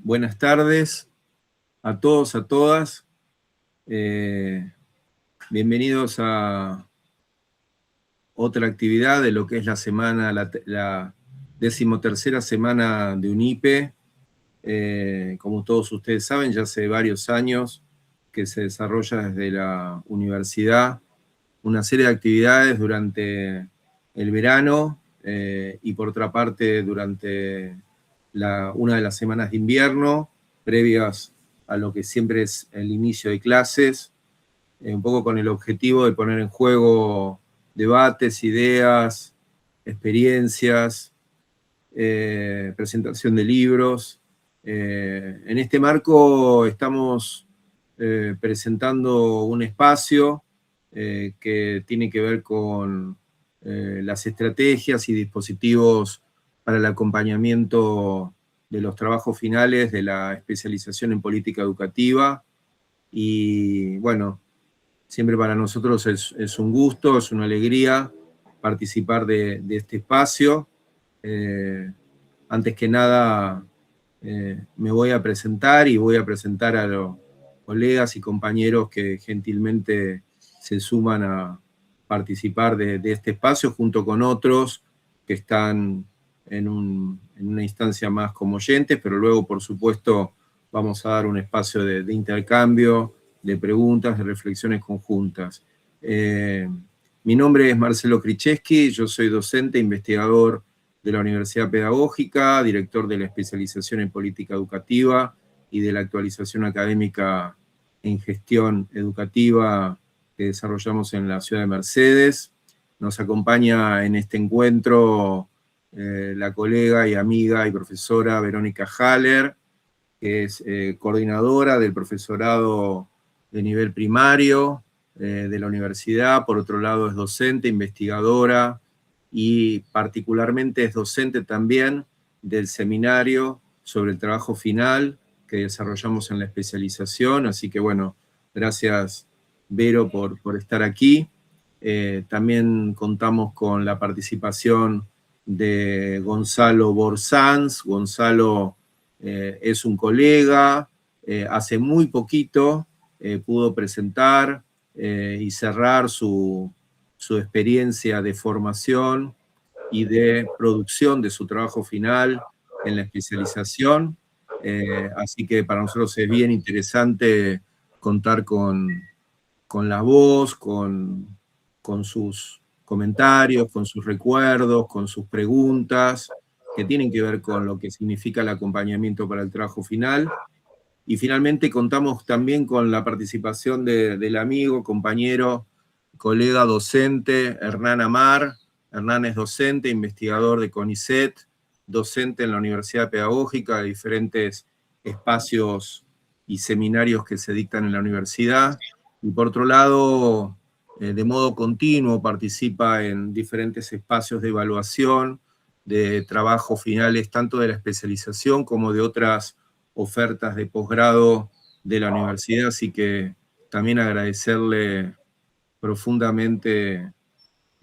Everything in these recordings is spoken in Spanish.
Buenas tardes a todos, a todas. Bienvenidos a otra actividad de lo que es la semana, la 13ª semana de UNIPE. Como todos ustedes saben, ya hace varios años que se desarrolla desde la universidad una serie de actividades durante el verano y por otra parte durante una de las semanas de invierno, previas a lo que siempre es el inicio de clases, un poco con el objetivo de poner en juego debates, ideas, experiencias, presentación de libros. En este marco estamos presentando un espacio que tiene que ver con las estrategias y dispositivos para el acompañamiento de los trabajos finales de la especialización en política educativa. Y bueno, siempre para nosotros es un gusto, es una alegría participar de este espacio. Antes que nada, me voy a presentar y voy a presentar a los colegas y compañeros que gentilmente se suman a participar de este espacio junto con otros que están en una instancia más como oyentes, pero luego, por supuesto, vamos a dar un espacio de intercambio, de preguntas, de reflexiones conjuntas. Mi nombre es Marcelo Kricheski, yo soy docente, investigador de la Universidad Pedagógica, director de la especialización en política educativa y de la actualización académica en gestión educativa que desarrollamos en la ciudad de Mercedes. Nos acompaña en este encuentro la colega y amiga y profesora Verónica Haller, que es coordinadora del profesorado de nivel primario de la universidad. Por otro lado es docente, investigadora, y particularmente es docente también del seminario sobre el trabajo final que desarrollamos en la especialización. Así que bueno, gracias Vero por estar aquí. También contamos con la participación de Gonzalo Borsanz. Gonzalo es un colega, hace muy poquito pudo presentar y cerrar su experiencia de formación y de producción de su trabajo final en la especialización. Así que para nosotros es bien interesante contar con la voz, con sus comentarios, con sus recuerdos, con sus preguntas, que tienen que ver con lo que significa el acompañamiento para el trabajo final. Y finalmente contamos también con la participación del amigo, compañero, colega docente Hernán Amar. Hernán es docente, investigador de CONICET, docente en la Universidad Pedagógica, de diferentes espacios y seminarios que se dictan en la universidad. Y por otro lado, de modo continuo participa en diferentes espacios de evaluación, de trabajos finales, tanto de la especialización como de otras ofertas de posgrado de la universidad, así que también agradecerle profundamente,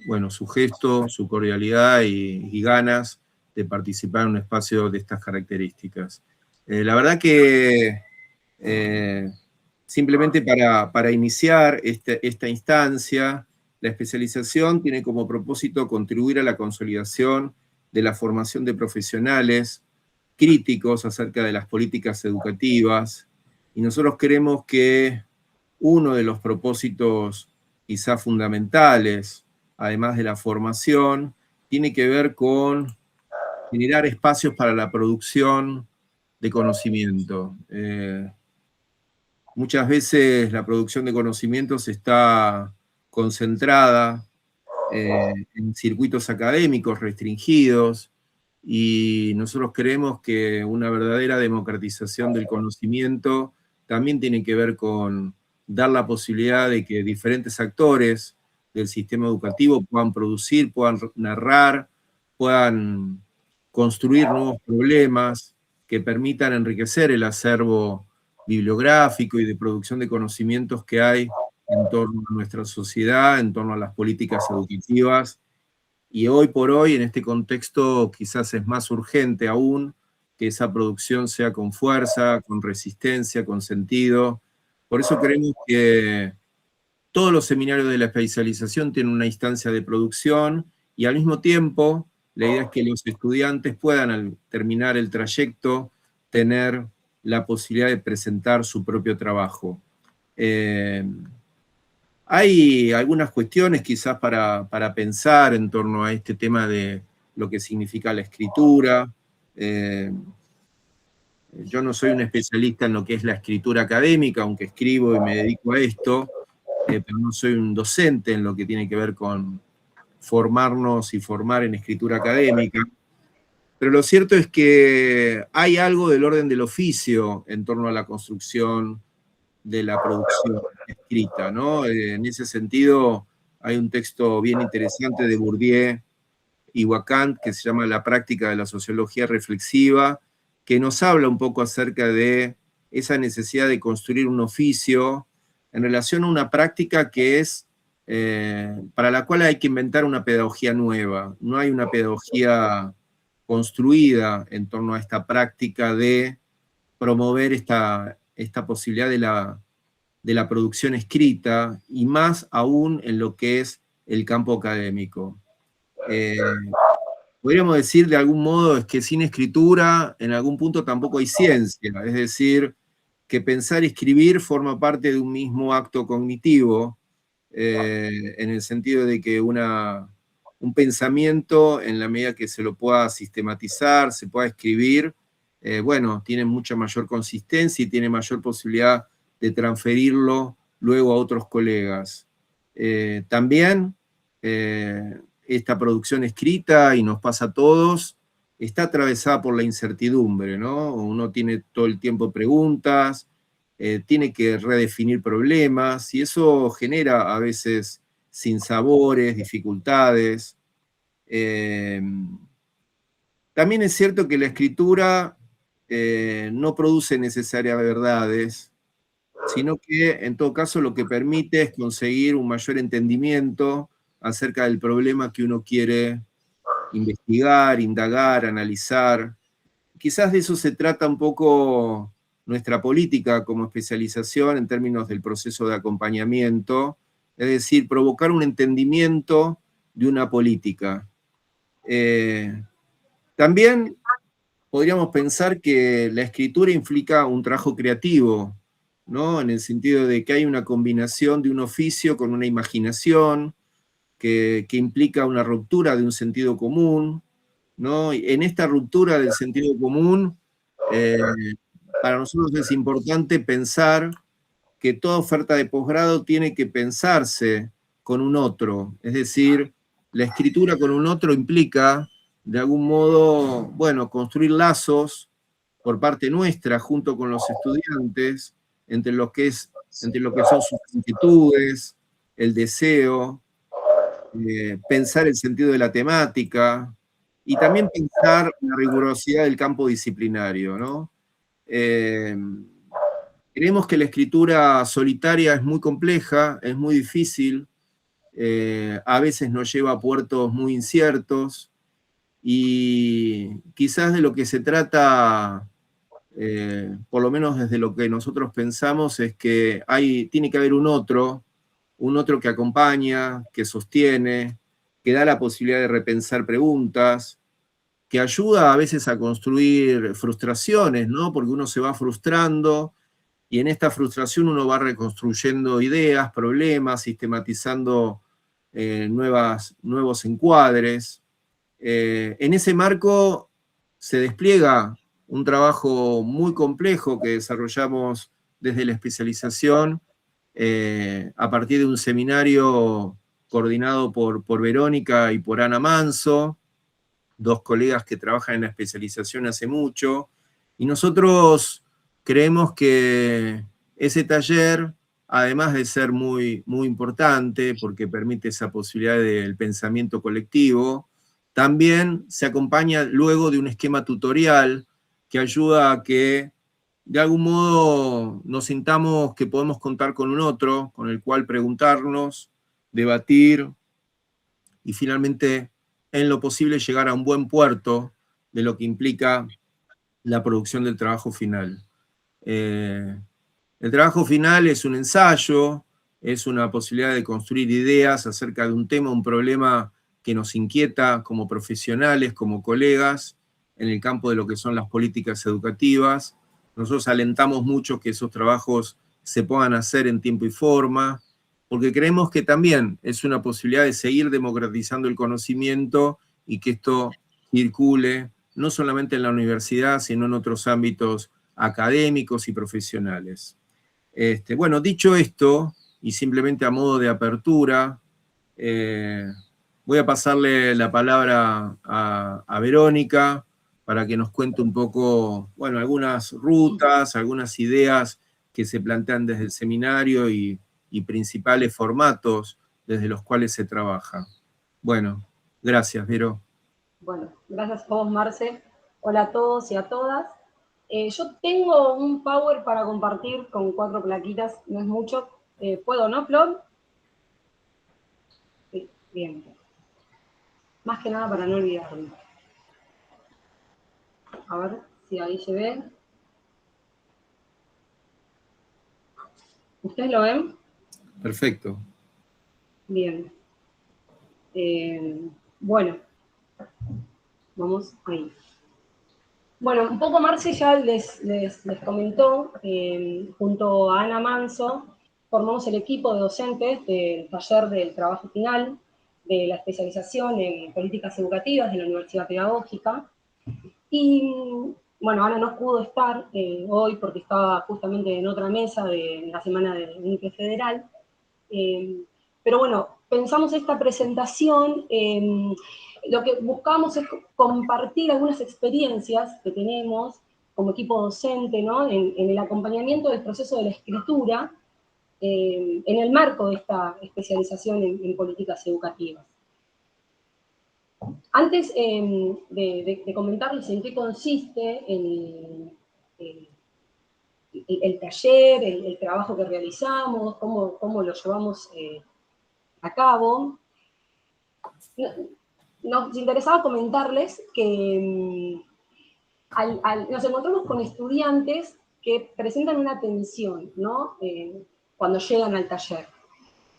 bueno, su gesto, su cordialidad y ganas de participar en un espacio de estas características. La verdad que simplemente para iniciar esta instancia, la especialización tiene como propósito contribuir a la consolidación de la formación de profesionales críticos acerca de las políticas educativas, y nosotros creemos que uno de los propósitos quizá fundamentales, además de la formación, tiene que ver con generar espacios para la producción de conocimiento. Muchas veces la producción de conocimientos está concentrada en circuitos académicos restringidos, y nosotros creemos que una verdadera democratización del conocimiento también tiene que ver con dar la posibilidad de que diferentes actores del sistema educativo puedan producir, puedan narrar, puedan construir nuevos problemas que permitan enriquecer el acervo bibliográfico y de producción de conocimientos que hay en torno a nuestra sociedad, en torno a las políticas educativas. Y hoy por hoy, en este contexto, quizás es más urgente aún que esa producción sea con fuerza, con resistencia, con sentido. Por eso creemos que todos los seminarios de la especialización tienen una instancia de producción y al mismo tiempo la idea es que los estudiantes puedan al terminar el trayecto tener la posibilidad de presentar su propio trabajo. Hay algunas cuestiones quizás para pensar en torno a este tema de lo que significa la escritura. Yo no soy un especialista en lo que es la escritura académica, aunque escribo y me dedico a esto, pero no soy un docente en lo que tiene que ver con formarnos y formar en escritura académica. Pero lo cierto es que hay algo del orden del oficio en torno a la construcción de la producción escrita, ¿no? En ese sentido, hay un texto bien interesante de Bourdieu y Wacant que se llama La práctica de la sociología reflexiva, que nos habla un poco acerca de esa necesidad de construir un oficio en relación a una práctica que es para la cual hay que inventar una pedagogía nueva. No hay una pedagogía construida en torno a esta práctica de promover esta posibilidad de la producción escrita y más aún en lo que es el campo académico. Podríamos decir de algún modo es que sin escritura en algún punto tampoco hay ciencia, es decir, que pensar y escribir forma parte de un mismo acto cognitivo, en el sentido de que un pensamiento, en la medida que se lo pueda sistematizar, se pueda escribir, bueno, tiene mucha mayor consistencia y tiene mayor posibilidad de transferirlo luego a otros colegas. También esta producción escrita, y nos pasa a todos, está atravesada por la incertidumbre, ¿no? Uno tiene todo el tiempo preguntas, tiene que redefinir problemas, y eso genera a veces sinsabores, dificultades. También es cierto que la escritura no produce necesarias verdades, sino que en todo caso lo que permite es conseguir un mayor entendimiento acerca del problema que uno quiere investigar, indagar, analizar. Quizás de eso se trata un poco nuestra política como especialización en términos del proceso de acompañamiento, es decir, provocar un entendimiento de una política. También podríamos pensar que la escritura implica un trabajo creativo, ¿no? En el sentido de que hay una combinación de un oficio con una imaginación, que implica una ruptura de un sentido común, ¿no? Y en esta ruptura del sentido común, para nosotros es importante pensar que toda oferta de posgrado tiene que pensarse con un otro, es decir, la escritura con un otro implica, de algún modo, bueno, construir lazos por parte nuestra, junto con los estudiantes, entre lo que son sus inquietudes, el deseo, pensar el sentido de la temática, y también pensar la rigurosidad del campo disciplinario, ¿no? Creemos que la escritura solitaria es muy compleja, es muy difícil, a veces nos lleva a puertos muy inciertos, y quizás de lo que se trata, por lo menos desde lo que nosotros pensamos, es que tiene que haber un otro que acompaña, que sostiene, que da la posibilidad de repensar preguntas, que ayuda a veces a construir frustraciones, ¿no? Porque uno se va frustrando y en esta frustración uno va reconstruyendo ideas, problemas, sistematizando nuevos encuadres. En ese marco se despliega un trabajo muy complejo que desarrollamos desde la especialización a partir de un seminario coordinado por Verónica y por Ana Manso, dos colegas que trabajan en la especialización hace mucho, y nosotros creemos que ese taller, además de ser muy, muy importante, porque permite esa posibilidad del pensamiento colectivo, también se acompaña luego de un esquema tutorial que ayuda a que de algún modo nos sintamos que podemos contar con un otro, con el cual preguntarnos, debatir y finalmente, en lo posible, llegar a un buen puerto de lo que implica la producción del trabajo final. El trabajo final es un ensayo, es una posibilidad de construir ideas acerca de un tema, un problema que nos inquieta como profesionales, como colegas, en el campo de lo que son las políticas educativas. Nosotros alentamos mucho que esos trabajos se puedan hacer en tiempo y forma, porque creemos que también es una posibilidad de seguir democratizando el conocimiento y que esto circule no solamente en la universidad, sino en otros ámbitos académicos y profesionales. Bueno, dicho esto, y simplemente a modo de apertura, voy a pasarle la palabra a Verónica para que nos cuente un poco, bueno, algunas rutas, algunas ideas que se plantean desde el seminario y principales formatos desde los cuales se trabaja. Bueno, gracias, Vero. Bueno, gracias a vos, Marce. Hola a todos y a todas. Yo tengo un Power para compartir con 4 plaquitas, no es mucho. ¿Puedo, no, Flor? Sí, bien. Más que nada para no olvidarme. A ver si ahí se ve. ¿Ustedes lo ven? Perfecto. Bien. Bueno, vamos ahí. Bueno, un poco Marce ya les comentó, junto a Ana Manso, formamos el equipo de docentes del taller del trabajo final, de la especialización en políticas educativas de la Universidad Pedagógica. Y bueno, Ana no pudo estar hoy porque estaba justamente en otra mesa de la semana del UNIPE Federal. Pero bueno, pensamos esta presentación, lo que buscamos es compartir algunas experiencias que tenemos como equipo docente, ¿no? En el acompañamiento del proceso de la escritura, en el marco de esta especialización en políticas educativas. Antes de comentarles en qué consiste el taller, el trabajo que realizamos, cómo lo llevamos a cabo, nos interesaba comentarles que nos encontramos con estudiantes que presentan una tensión, ¿no? Cuando llegan al taller.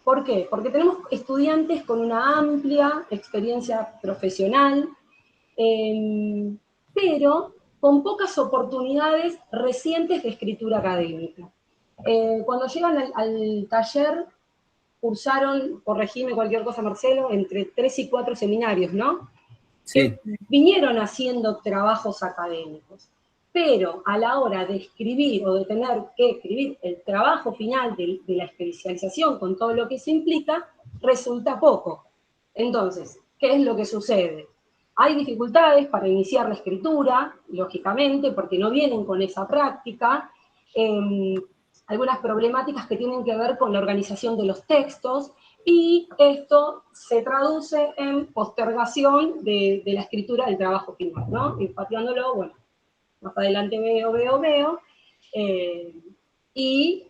¿Por qué? Porque tenemos estudiantes con una amplia experiencia profesional, pero con pocas oportunidades recientes de escritura académica. Cuando llegan al taller, cursaron, corregime cualquier cosa, Marcelo, entre 3 y 4 seminarios, ¿no? Sí. Que vinieron haciendo trabajos académicos. Pero a la hora de escribir o de tener que escribir el trabajo final de la especialización con todo lo que eso implica, resulta poco. Entonces, ¿qué es lo que sucede? Hay dificultades para iniciar la escritura, lógicamente, porque no vienen con esa práctica. Algunas problemáticas que tienen que ver con la organización de los textos, y esto se traduce en postergación de la escritura del trabajo final, ¿no? Y pateándolo, bueno, más adelante veo, y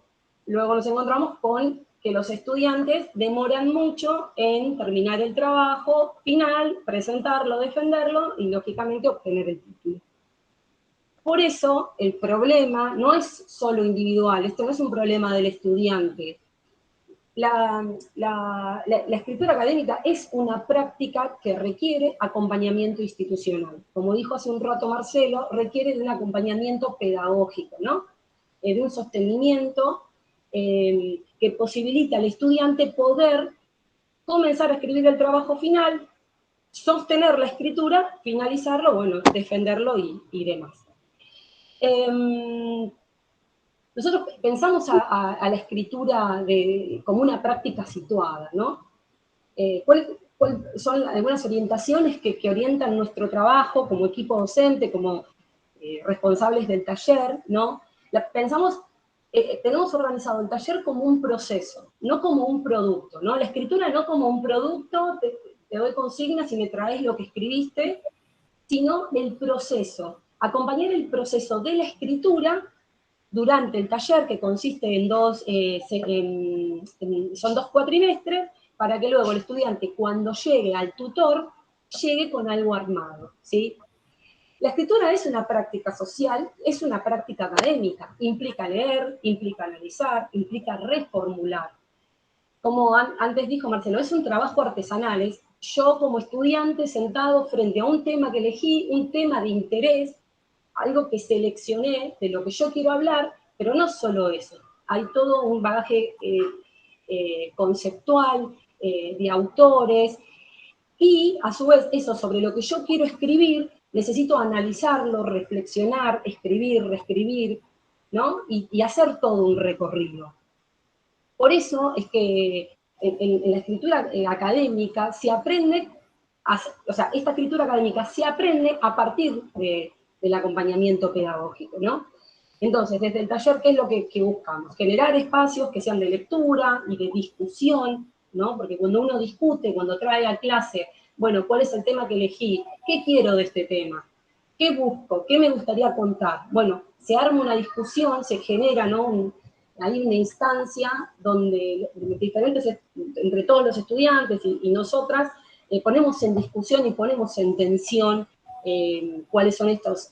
luego nos encontramos con que los estudiantes demoran mucho en terminar el trabajo final, presentarlo, defenderlo y, lógicamente, obtener el título. Por eso, el problema no es solo individual, esto no es un problema del estudiante. La escritura académica es una práctica que requiere acompañamiento institucional. Como dijo hace un rato Marcelo, requiere de un acompañamiento pedagógico, ¿no? De un sostenimiento que posibilita al estudiante poder comenzar a escribir el trabajo final, sostener la escritura, finalizarlo, bueno, defenderlo y demás. Nosotros pensamos a la escritura como una práctica situada, ¿no? ¿Cuáles son algunas orientaciones que orientan nuestro trabajo como equipo docente, como responsables del taller, ¿no? Tenemos organizado el taller como un proceso, no como un producto, ¿no? La escritura no como un producto, te doy consignas y me traes lo que escribiste, sino el proceso, acompañar el proceso de la escritura durante el taller, que consiste en son 2 cuatrimestres, para que luego el estudiante, cuando llegue al tutor, llegue con algo armado, ¿sí? La escritura es una práctica social, es una práctica académica, implica leer, implica analizar, implica reformular. Como antes dijo Marcelo, es un trabajo artesanal, es yo como estudiante sentado frente a un tema que elegí, un tema de interés, algo que seleccioné de lo que yo quiero hablar, pero no solo eso, hay todo un bagaje conceptual, de autores, y a su vez eso sobre lo que yo quiero escribir, necesito analizarlo, reflexionar, escribir, reescribir, ¿no? Y hacer todo un recorrido. Por eso es que en la escritura académica se aprende, o sea, esta escritura académica se aprende a partir del acompañamiento pedagógico, ¿no? Entonces, desde el taller, ¿qué es lo que buscamos? Generar espacios que sean de lectura y de discusión, ¿no? Porque cuando uno discute, cuando trae a clase, bueno, ¿cuál es el tema que elegí? ¿Qué quiero de este tema? ¿Qué busco? ¿Qué me gustaría contar? Bueno, se arma una discusión, se genera, ¿no? Hay una instancia donde diferentes, entre todos los estudiantes y nosotras, ponemos en discusión y ponemos en tensión cuáles son estos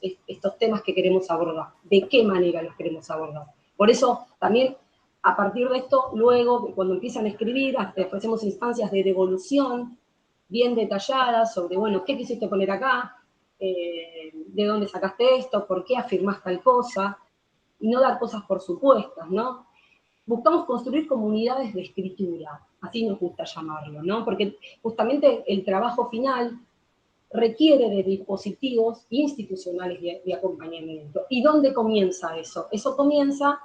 temas que queremos abordar, de qué manera los queremos abordar. Por eso también, a partir de esto, luego, cuando empiezan a escribir, ofrecemos instancias de devolución bien detalladas sobre, bueno, ¿qué quisiste poner acá? ¿De dónde sacaste esto? ¿Por qué afirmás tal cosa? Y no dar cosas por supuestas, ¿no? Buscamos construir comunidades de escritura, así nos gusta llamarlo, ¿no? Porque justamente el trabajo final requiere de dispositivos institucionales de acompañamiento. ¿Y dónde comienza eso? Eso comienza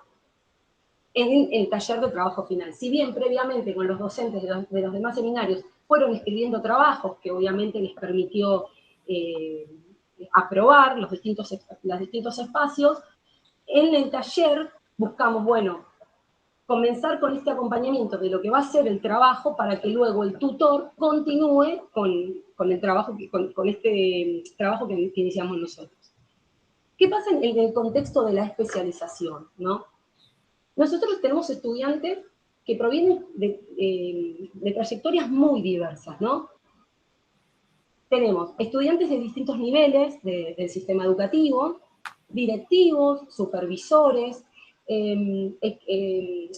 en el taller de trabajo final. Si bien previamente con los docentes de los demás seminarios fueron escribiendo trabajos que obviamente les permitió aprobar los distintos espacios, en el taller buscamos, bueno, comenzar con este acompañamiento de lo que va a ser el trabajo para que luego el tutor continúe con el trabajo, con este trabajo que iniciamos nosotros. ¿Qué pasa en el contexto de la especialización, ¿no? Nosotros tenemos estudiantes que provienen de trayectorias muy diversas, ¿no? Tenemos estudiantes de distintos niveles del sistema educativo, directivos, supervisores,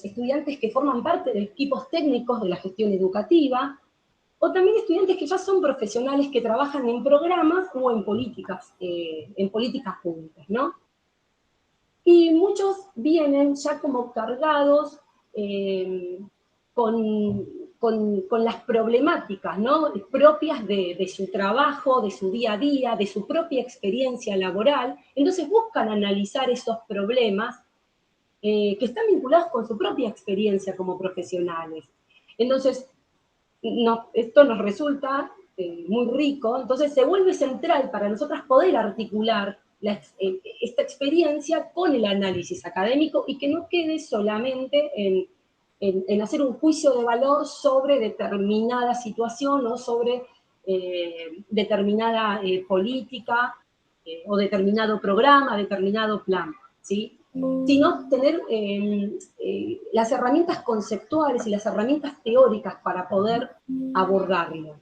estudiantes que forman parte de equipos técnicos de la gestión educativa, o también estudiantes que ya son profesionales que trabajan en programas o en políticas públicas, ¿no? Y muchos vienen ya como cargados con las problemáticas, ¿no? Propias de su trabajo, de su día a día, de su propia experiencia laboral. Entonces buscan analizar esos problemas que están vinculados con su propia experiencia como profesionales. Entonces, esto nos resulta muy rico, entonces se vuelve central para nosotras poder articular esta experiencia con el análisis académico y que no quede solamente en hacer un juicio de valor sobre determinada situación o sobre determinada política o determinado programa, determinado plan, ¿sí? Sino tener las herramientas conceptuales y las herramientas teóricas para poder abordarlo.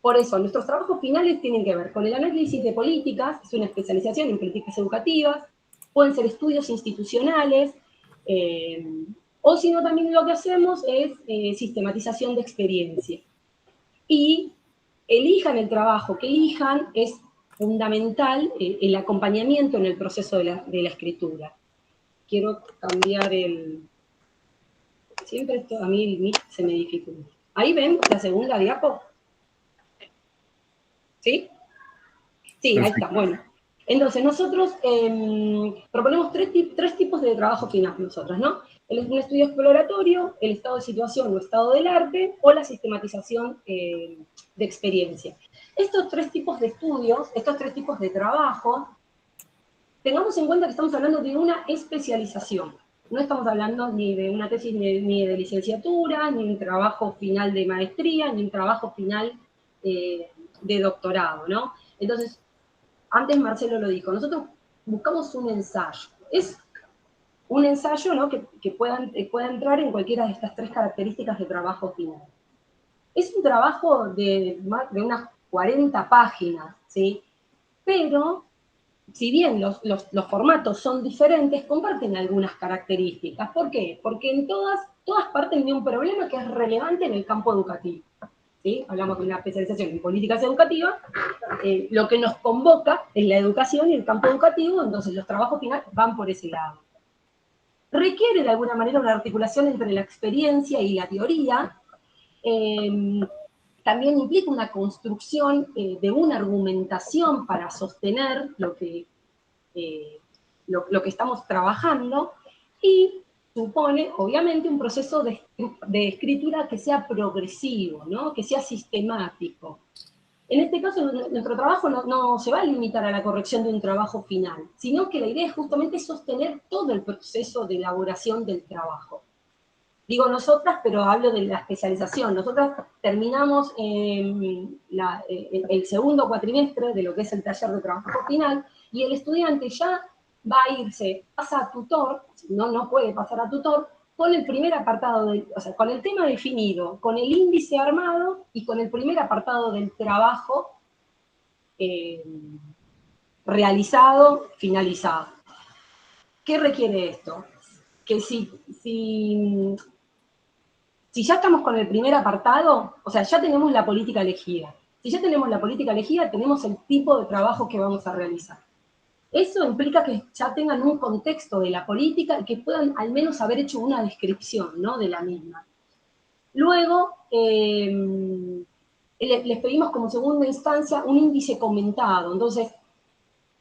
Por eso, nuestros trabajos finales tienen que ver con el análisis de políticas, es una especialización en políticas educativas, pueden ser estudios institucionales, o si no, también lo que hacemos es sistematización de experiencia. Y elijan el trabajo que elijan, es fundamental el acompañamiento en el proceso de la escritura. Quiero cambiar siempre esto, a mí el Meet se me dificulta. Ahí ven la segunda diapo. ¿Sí? Sí, ahí está, bueno. Entonces, nosotros proponemos tres tipos de trabajo final nosotras, ¿no? Un estudio exploratorio, el estado de situación o estado del arte, o la sistematización de experiencia. Estos tres tipos de estudios, estos tres tipos de trabajo, tengamos en cuenta que estamos hablando de una especialización. No estamos hablando ni de una tesis ni de licenciatura, ni un trabajo final de maestría, ni un trabajo final de doctorado, ¿no? Entonces, antes Marcelo lo dijo, nosotros buscamos un ensayo. Es un ensayo, ¿no? que pueda entrar en cualquiera de estas tres características de trabajo final. Es un trabajo de unas 40 páginas, ¿sí? pero si bien los formatos son diferentes, comparten algunas características. ¿Por qué? Porque en todas parten de un problema que es relevante en el campo educativo. ¿Sí? Hablamos de una especialización en políticas educativas, lo que nos convoca es la educación y el campo educativo, entonces los trabajos finales van por ese lado. Requiere de alguna manera una articulación entre la experiencia y la teoría, también implica una construcción de una argumentación para sostener lo que estamos trabajando, y supone, obviamente, un proceso de escritura que sea progresivo, ¿no? Que sea sistemático. En este caso, nuestro trabajo no se va a limitar a la corrección de un trabajo final, sino que la idea es justamente sostener todo el proceso de elaboración del trabajo. Digo nosotras, pero hablo de la especialización. Nosotras terminamos el segundo cuatrimestre de lo que es el taller de trabajo final, y el estudiante ya va a irse, pasa a tutor, no puede pasar a tutor, con el primer apartado, o sea, con el tema definido, con el índice armado y con el primer apartado del trabajo realizado, finalizado. ¿Qué requiere esto? Que si ya estamos con el primer apartado, o sea, ya tenemos la política elegida. Si ya tenemos la política elegida, tenemos el tipo de trabajo que vamos a realizar. Eso implica que ya tengan un contexto de la política y que puedan al menos haber hecho una descripción, ¿no?, de la misma. Luego, les pedimos como segunda instancia un índice comentado. Entonces,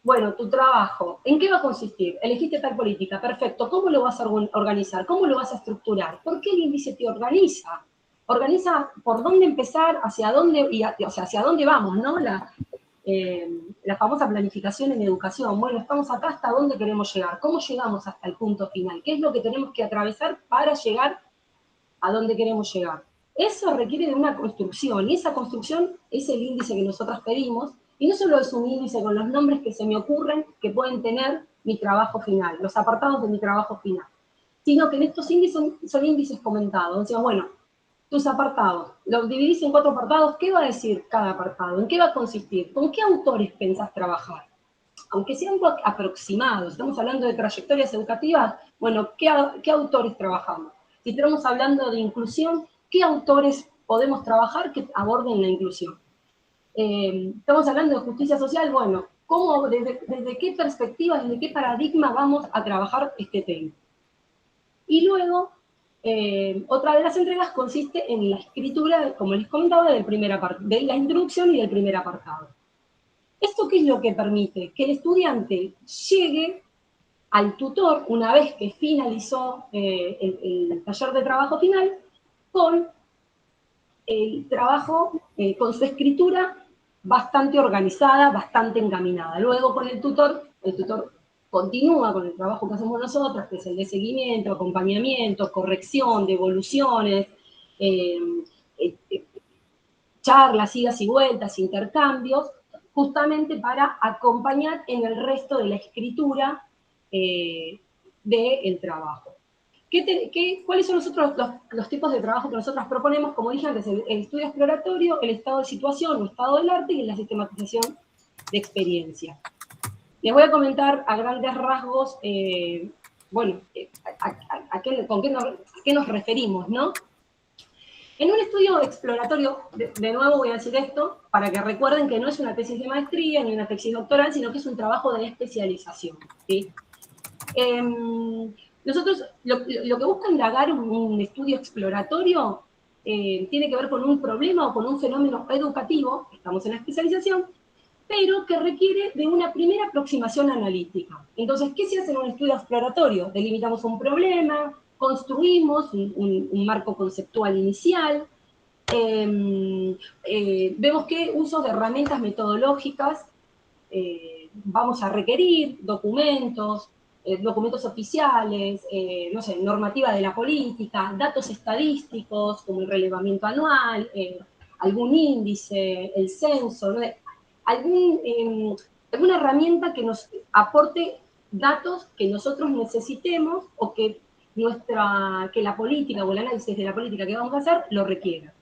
bueno, tu trabajo, ¿en qué va a consistir? Elegiste tal política, perfecto. ¿Cómo lo vas a organizar? ¿Cómo lo vas a estructurar? ¿Por qué el índice te organiza? Organiza por dónde empezar, hacia dónde, o sea, hacia dónde vamos, ¿no? La famosa planificación en educación. Bueno, estamos acá, ¿hasta dónde queremos llegar? ¿Cómo llegamos hasta el punto final? ¿Qué es lo que tenemos que atravesar para llegar a dónde queremos llegar? Eso requiere de una construcción, y esa construcción es el índice que nosotras pedimos, y no solo es un índice con los nombres que se me ocurren que pueden tener mi trabajo final, los apartados de mi trabajo final, sino que en estos índices son índices comentados. O sea, bueno, tus apartados, los dividís en 4 apartados, ¿qué va a decir cada apartado? ¿En qué va a consistir? ¿Con qué autores pensás trabajar? Aunque sean aproximados, estamos hablando de trayectorias educativas, bueno, ¿qué autores trabajamos? Si estamos hablando de inclusión, ¿qué autores podemos trabajar que aborden la inclusión? Estamos hablando de justicia social, bueno, ¿cómo, desde qué perspectiva, desde qué paradigma vamos a trabajar este tema? Y luego, otra de las entregas consiste en la escritura, como les comentaba, de la introducción y del primer apartado. ¿Esto qué es lo que permite? Que el estudiante llegue al tutor, una vez que finalizó el taller de trabajo final, con el trabajo, con su escritura bastante organizada, bastante encaminada. Luego con el tutor continúa con el trabajo que hacemos nosotros, que es el de seguimiento, acompañamiento, corrección, devoluciones, charlas, idas y vueltas, intercambios, justamente para acompañar en el resto de la escritura del trabajo. ¿Cuáles son los tipos de trabajo que nosotros proponemos? Como dije antes, el estudio exploratorio, el estado de situación o estado del arte y la sistematización de experiencia. Les voy a comentar a grandes rasgos, bueno, a qué nos referimos, ¿no? En un estudio exploratorio, de nuevo voy a decir esto, para que recuerden que no es una tesis de maestría ni una tesis doctoral, sino que es un trabajo de especialización, ¿sí? Nosotros, lo que busca indagar un estudio exploratorio tiene que ver con un problema o con un fenómeno educativo, estamos en la especialización, pero que requiere de una primera aproximación analítica. Entonces, ¿qué se hace en un estudio exploratorio? Delimitamos un problema, construimos un marco conceptual inicial, vemos qué uso de herramientas metodológicas vamos a requerir, documentos oficiales, no sé, normativa de la política, datos estadísticos como el relevamiento anual, algún índice, el censo, ¿no? Alguna herramienta que nos aporte datos que nosotros necesitemos o que la política o el análisis de la política que vamos a hacer lo requiera.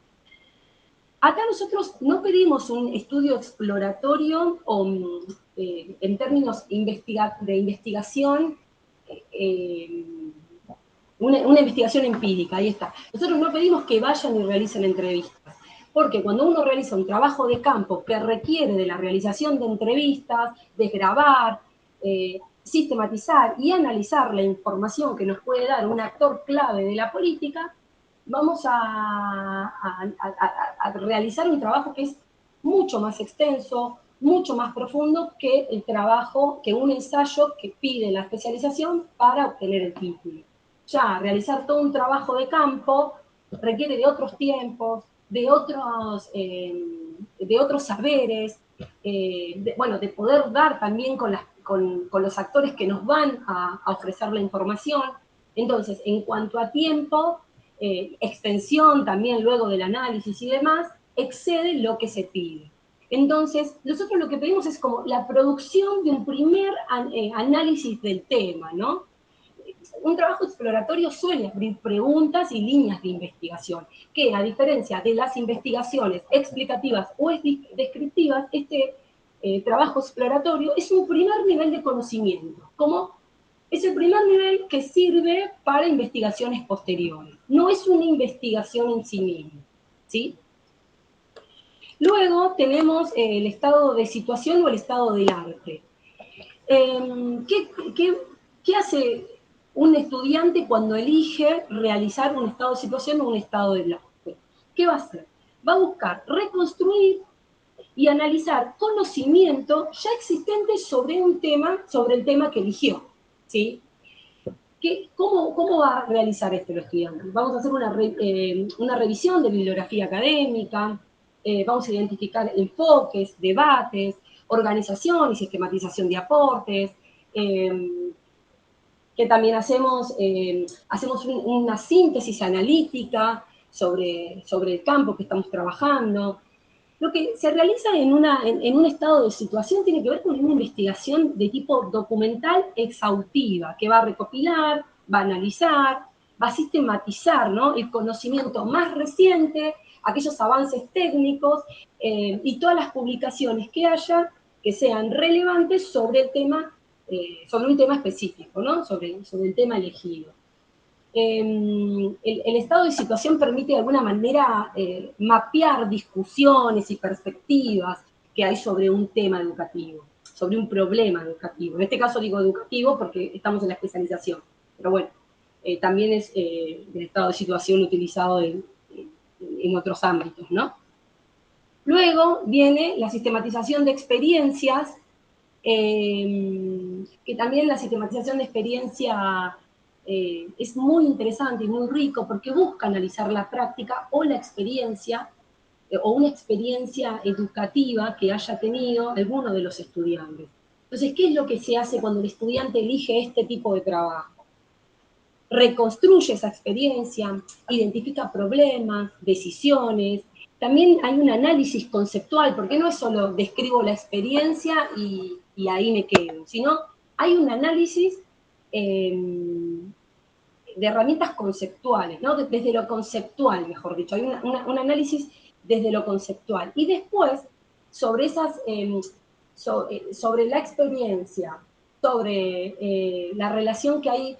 Acá nosotros no pedimos un estudio exploratorio o en términos de investigación, una investigación empírica, ahí está. Nosotros no pedimos que vayan y realicen entrevistas, porque cuando uno realiza un trabajo de campo que requiere de la realización de entrevistas, de grabar, sistematizar y analizar la información que nos puede dar un actor clave de la política, vamos a realizar un trabajo que es mucho más extenso, mucho más profundo que el trabajo, que un ensayo que pide la especialización para obtener el título. Ya realizar todo un trabajo de campo requiere de otros tiempos, de otros saberes, de poder dar también con los actores que nos van a ofrecer la información. Entonces, en cuanto a tiempo, extensión también luego del análisis y demás, excede lo que se pide. Entonces, nosotros lo que pedimos es como la producción de un primer análisis del tema, ¿no? Un trabajo exploratorio suele abrir preguntas y líneas de investigación, que a diferencia de las investigaciones explicativas o descriptivas, este trabajo exploratorio es un primer nivel de conocimiento, como es el primer nivel que sirve para investigaciones posteriores. No es una investigación en sí misma, ¿sí? Luego tenemos el estado de situación o el estado del arte. ¿Qué hace un estudiante cuando elige realizar un estado de situación o un estado del arte? ¿Qué va a hacer? Va a buscar reconstruir y analizar conocimiento ya existente sobre un tema, sobre el tema que eligió, ¿sí? ¿Cómo va a realizar esto el estudiante? Vamos a hacer una revisión de bibliografía académica, vamos a identificar enfoques, debates, organización y sistematización de aportes, que también hacemos una síntesis analítica sobre el campo que estamos trabajando. Lo que se realiza en un estado de situación tiene que ver con una investigación de tipo documental exhaustiva, que va a recopilar, va a analizar, va a sistematizar, ¿no?, el conocimiento más reciente, aquellos avances técnicos y todas las publicaciones que haya que sean relevantes sobre el tema, sobre un tema específico, ¿no?, sobre el tema elegido. El estado de situación permite de alguna manera mapear discusiones y perspectivas que hay sobre un tema educativo, sobre un problema educativo. En este caso digo educativo porque estamos en la especialización, pero bueno, también es el estado de situación utilizado en otros ámbitos, ¿no? Luego viene la sistematización de experiencias, que también la sistematización de experiencia es muy interesante y muy rico porque busca analizar la práctica o la experiencia o una experiencia educativa que haya tenido alguno de los estudiantes. Entonces, ¿qué es lo que se hace cuando el estudiante elige este tipo de trabajo? Reconstruye esa experiencia, identifica problemas, decisiones. También hay un análisis conceptual, porque no es solo describo la experiencia y ahí me quedo, sino hay un análisis de herramientas conceptuales, ¿no? Desde lo conceptual, mejor dicho, hay un análisis desde lo conceptual. Y después, sobre sobre la experiencia, sobre la relación que hay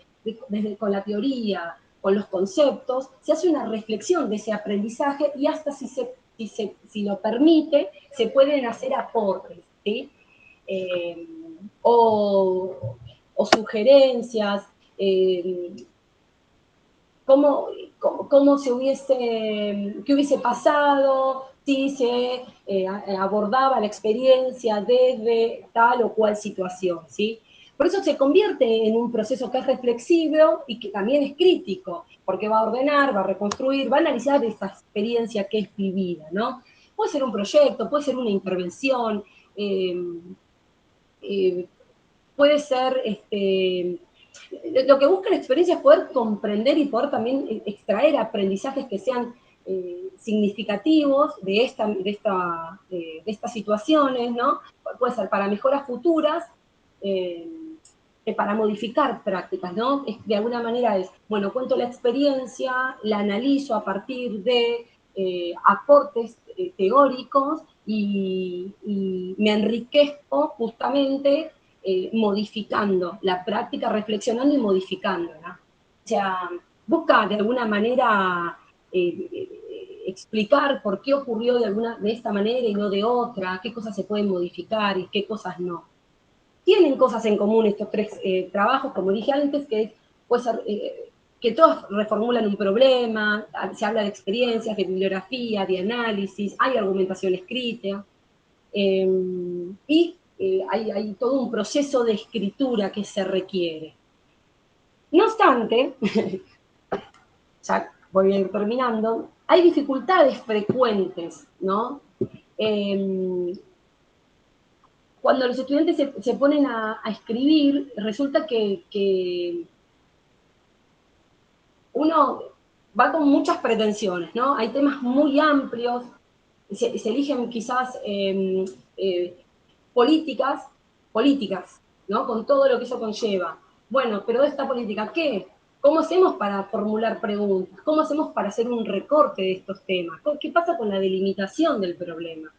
con la teoría, con los conceptos, se hace una reflexión de ese aprendizaje y hasta si lo permite, se pueden hacer aportes, ¿sí? O sugerencias, cómo qué hubiese pasado si se abordaba la experiencia desde tal o cual situación, ¿sí? Por eso se convierte en un proceso que es reflexivo y que también es crítico, porque va a ordenar, va a reconstruir, va a analizar esa experiencia que es vivida, ¿no? Puede ser un proyecto, puede ser una intervención, puede ser lo que busca la experiencia es poder comprender y poder también extraer aprendizajes que sean significativos de estas situaciones, ¿no? Puede ser para mejoras futuras, para modificar prácticas, ¿no? De alguna manera bueno, cuento la experiencia, la analizo a partir de aportes teóricos y me enriquezco justamente modificando la práctica, reflexionando y modificándola. O sea, busca de alguna manera explicar por qué ocurrió de esta manera y no de otra, qué cosas se pueden modificar y qué cosas no. Tienen cosas en común estos tres trabajos, como dije antes, que puede ser, que todos reformulan un problema, se habla de experiencias, de bibliografía, de análisis, hay argumentación escrita, y hay todo un proceso de escritura que se requiere. No obstante, ya voy a ir terminando, hay dificultades frecuentes, ¿no? Cuando los estudiantes se ponen a escribir, resulta que uno va con muchas pretensiones, ¿no? Hay temas muy amplios, se eligen quizás políticas, ¿no? Con todo lo que eso conlleva. Bueno, pero de esta política, ¿qué? ¿Cómo hacemos para formular preguntas? ¿Cómo hacemos para hacer un recorte de estos temas? ¿Qué pasa con la delimitación del problema?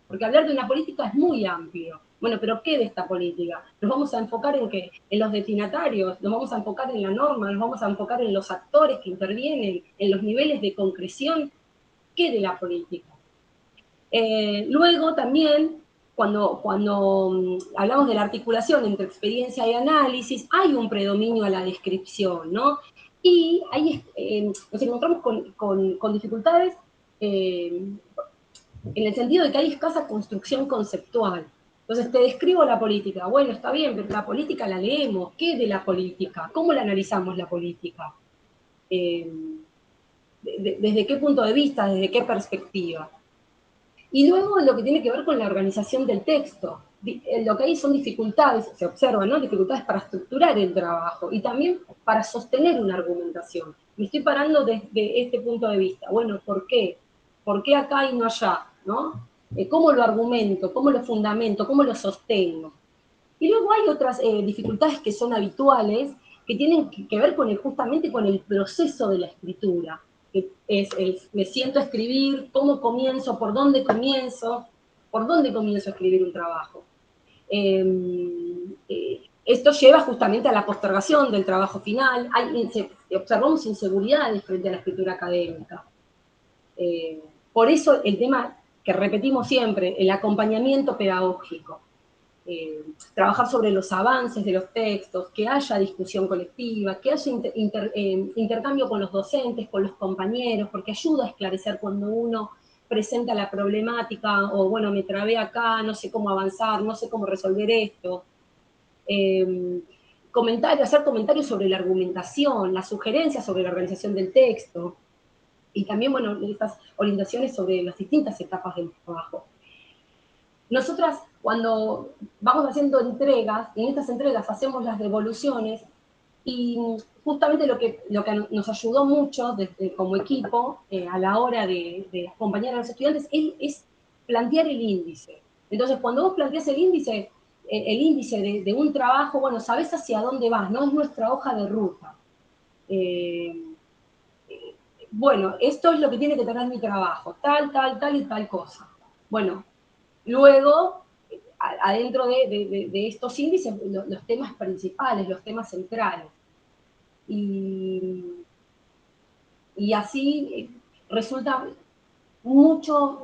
Porque hablar de una política es muy amplio. Bueno, pero ¿qué de esta política? ¿Nos vamos a enfocar en qué? En los destinatarios, nos vamos a enfocar en la norma, nos vamos a enfocar en los actores que intervienen, en los niveles de concreción. ¿Qué de la política? Luego también, cuando hablamos de la articulación entre experiencia y análisis, hay un predominio a la descripción, ¿no? Y ahí nos encontramos con dificultades en el sentido de que hay escasa construcción conceptual. Entonces, te describo la política. Bueno, está bien, pero la política la leemos. ¿Qué de la política? ¿Cómo la analizamos la política? ¿Desde qué punto de vista? ¿Desde qué perspectiva? Y luego lo que tiene que ver con la organización del texto. Lo que hay son dificultades, se observan, ¿no? Dificultades para estructurar el trabajo y también para sostener una argumentación. Me estoy parando desde este punto de vista. Bueno, ¿por qué? ¿Por qué acá y no allá? ¿No? ¿Cómo lo argumento? ¿Cómo lo fundamento? ¿Cómo lo sostengo? Y luego hay otras dificultades que son habituales, que tienen que ver justamente con el proceso de la escritura. Que me siento a escribir, cómo comienzo, por dónde comienzo a escribir un trabajo. Esto lleva justamente a la postergación del trabajo final. Observamos inseguridades frente a la escritura académica. Por eso el tema que repetimos siempre, el acompañamiento pedagógico. Trabajar sobre los avances de los textos, que haya discusión colectiva, que haya intercambio con los docentes, con los compañeros, porque ayuda a esclarecer cuando uno presenta la problemática, o bueno, me trabé acá, no sé cómo avanzar, no sé cómo resolver esto. Hacer comentarios sobre la argumentación, las sugerencias sobre la organización del texto, y también, bueno, estas orientaciones sobre las distintas etapas del trabajo. Nosotras, cuando vamos haciendo entregas, y en estas entregas hacemos las devoluciones, y justamente lo que nos ayudó mucho como equipo a la hora de acompañar a los estudiantes es plantear el índice. Entonces, cuando vos planteás el índice de un trabajo, bueno, sabés hacia dónde vas, ¿no? Es nuestra hoja de ruta. Bueno, esto es lo que tiene que tener mi trabajo, tal y tal cosa. Bueno, luego, adentro de estos índices, los temas principales, los temas centrales. Y así resulta mucho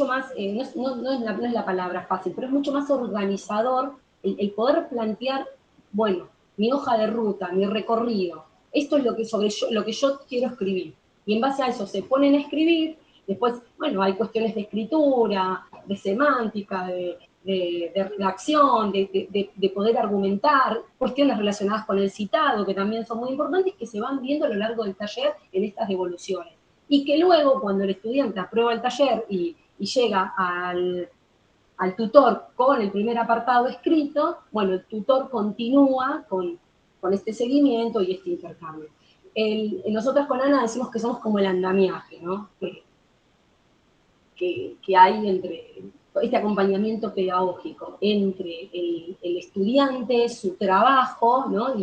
más, no es la palabra fácil, pero es mucho más organizador el poder plantear, bueno, mi hoja de ruta, mi recorrido. Esto es lo que yo quiero escribir. Y en base a eso se ponen a escribir. Después, bueno, hay cuestiones de escritura, de semántica, de redacción, de poder argumentar, cuestiones relacionadas con el citado, que también son muy importantes, que se van viendo a lo largo del taller en estas devoluciones. Y que luego, cuando el estudiante aprueba el taller y llega al tutor con el primer apartado escrito, bueno, el tutor continúa con este seguimiento y este intercambio. Nosotros con Ana decimos que somos como el andamiaje, ¿no? Que hay entre este acompañamiento pedagógico entre el estudiante, su trabajo, ¿no?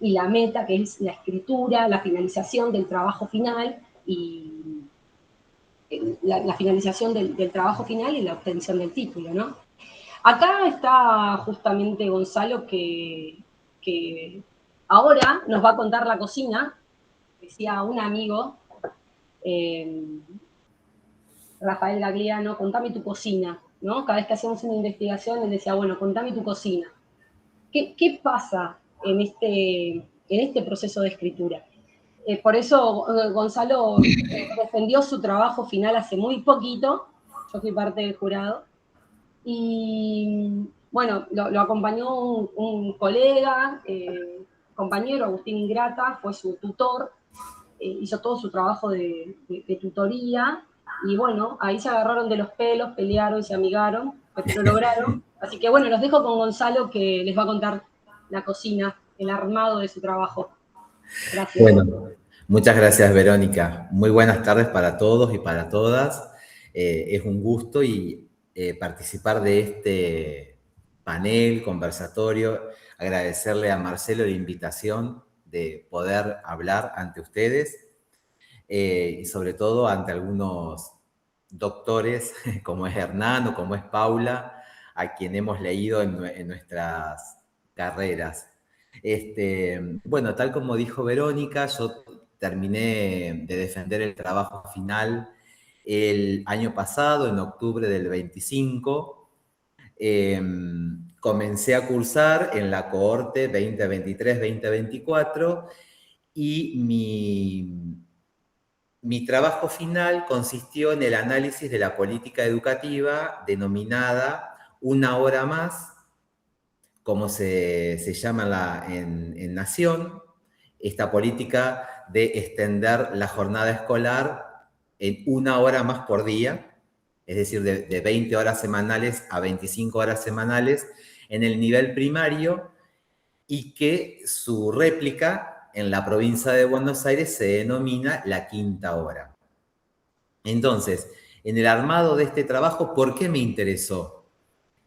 y la meta, que es la escritura, la finalización del trabajo final, y la finalización del trabajo final y la obtención del título, ¿no? Acá está justamente Gonzalo que ahora nos va a contar la cocina. Decía un amigo, Rafael Gagliano, contame tu cocina, ¿no? Cada vez que hacíamos una investigación, él decía, bueno, contame tu cocina. ¿Qué pasa en este proceso de escritura? Por eso Gonzalo defendió su trabajo final hace muy poquito, yo fui parte del jurado, y bueno, lo acompañó un colega, compañero, Agustín Ingrata, fue su tutor, hizo todo su trabajo de tutoría, y bueno, ahí se agarraron de los pelos, pelearon, se amigaron, pero lo lograron. Así que bueno, los dejo con Gonzalo que les va a contar la cocina, el armado de su trabajo. Gracias. Bueno, muchas gracias, Verónica. Muy buenas tardes para todos y para todas. Es un gusto participar de este panel, conversatorio. Agradecerle a Marcelo la invitación de poder hablar ante ustedes y sobre todo ante algunos doctores como es Hernán o como es Paula, a quien hemos leído en nuestras carreras. Bueno, tal como dijo Verónica, yo terminé de defender el trabajo final el año pasado, en octubre del 25. Comencé a cursar en la cohorte 2023-2024 y mi trabajo final consistió en el análisis de la política educativa denominada Una Hora Más, como se llama en Nación, esta política de extender la jornada escolar en 1 hora más por día, es decir, de 20 horas semanales a 25 horas semanales en el nivel primario, y que su réplica en la provincia de Buenos Aires se denomina la quinta hora. Entonces, en el armado de este trabajo, ¿por qué me interesó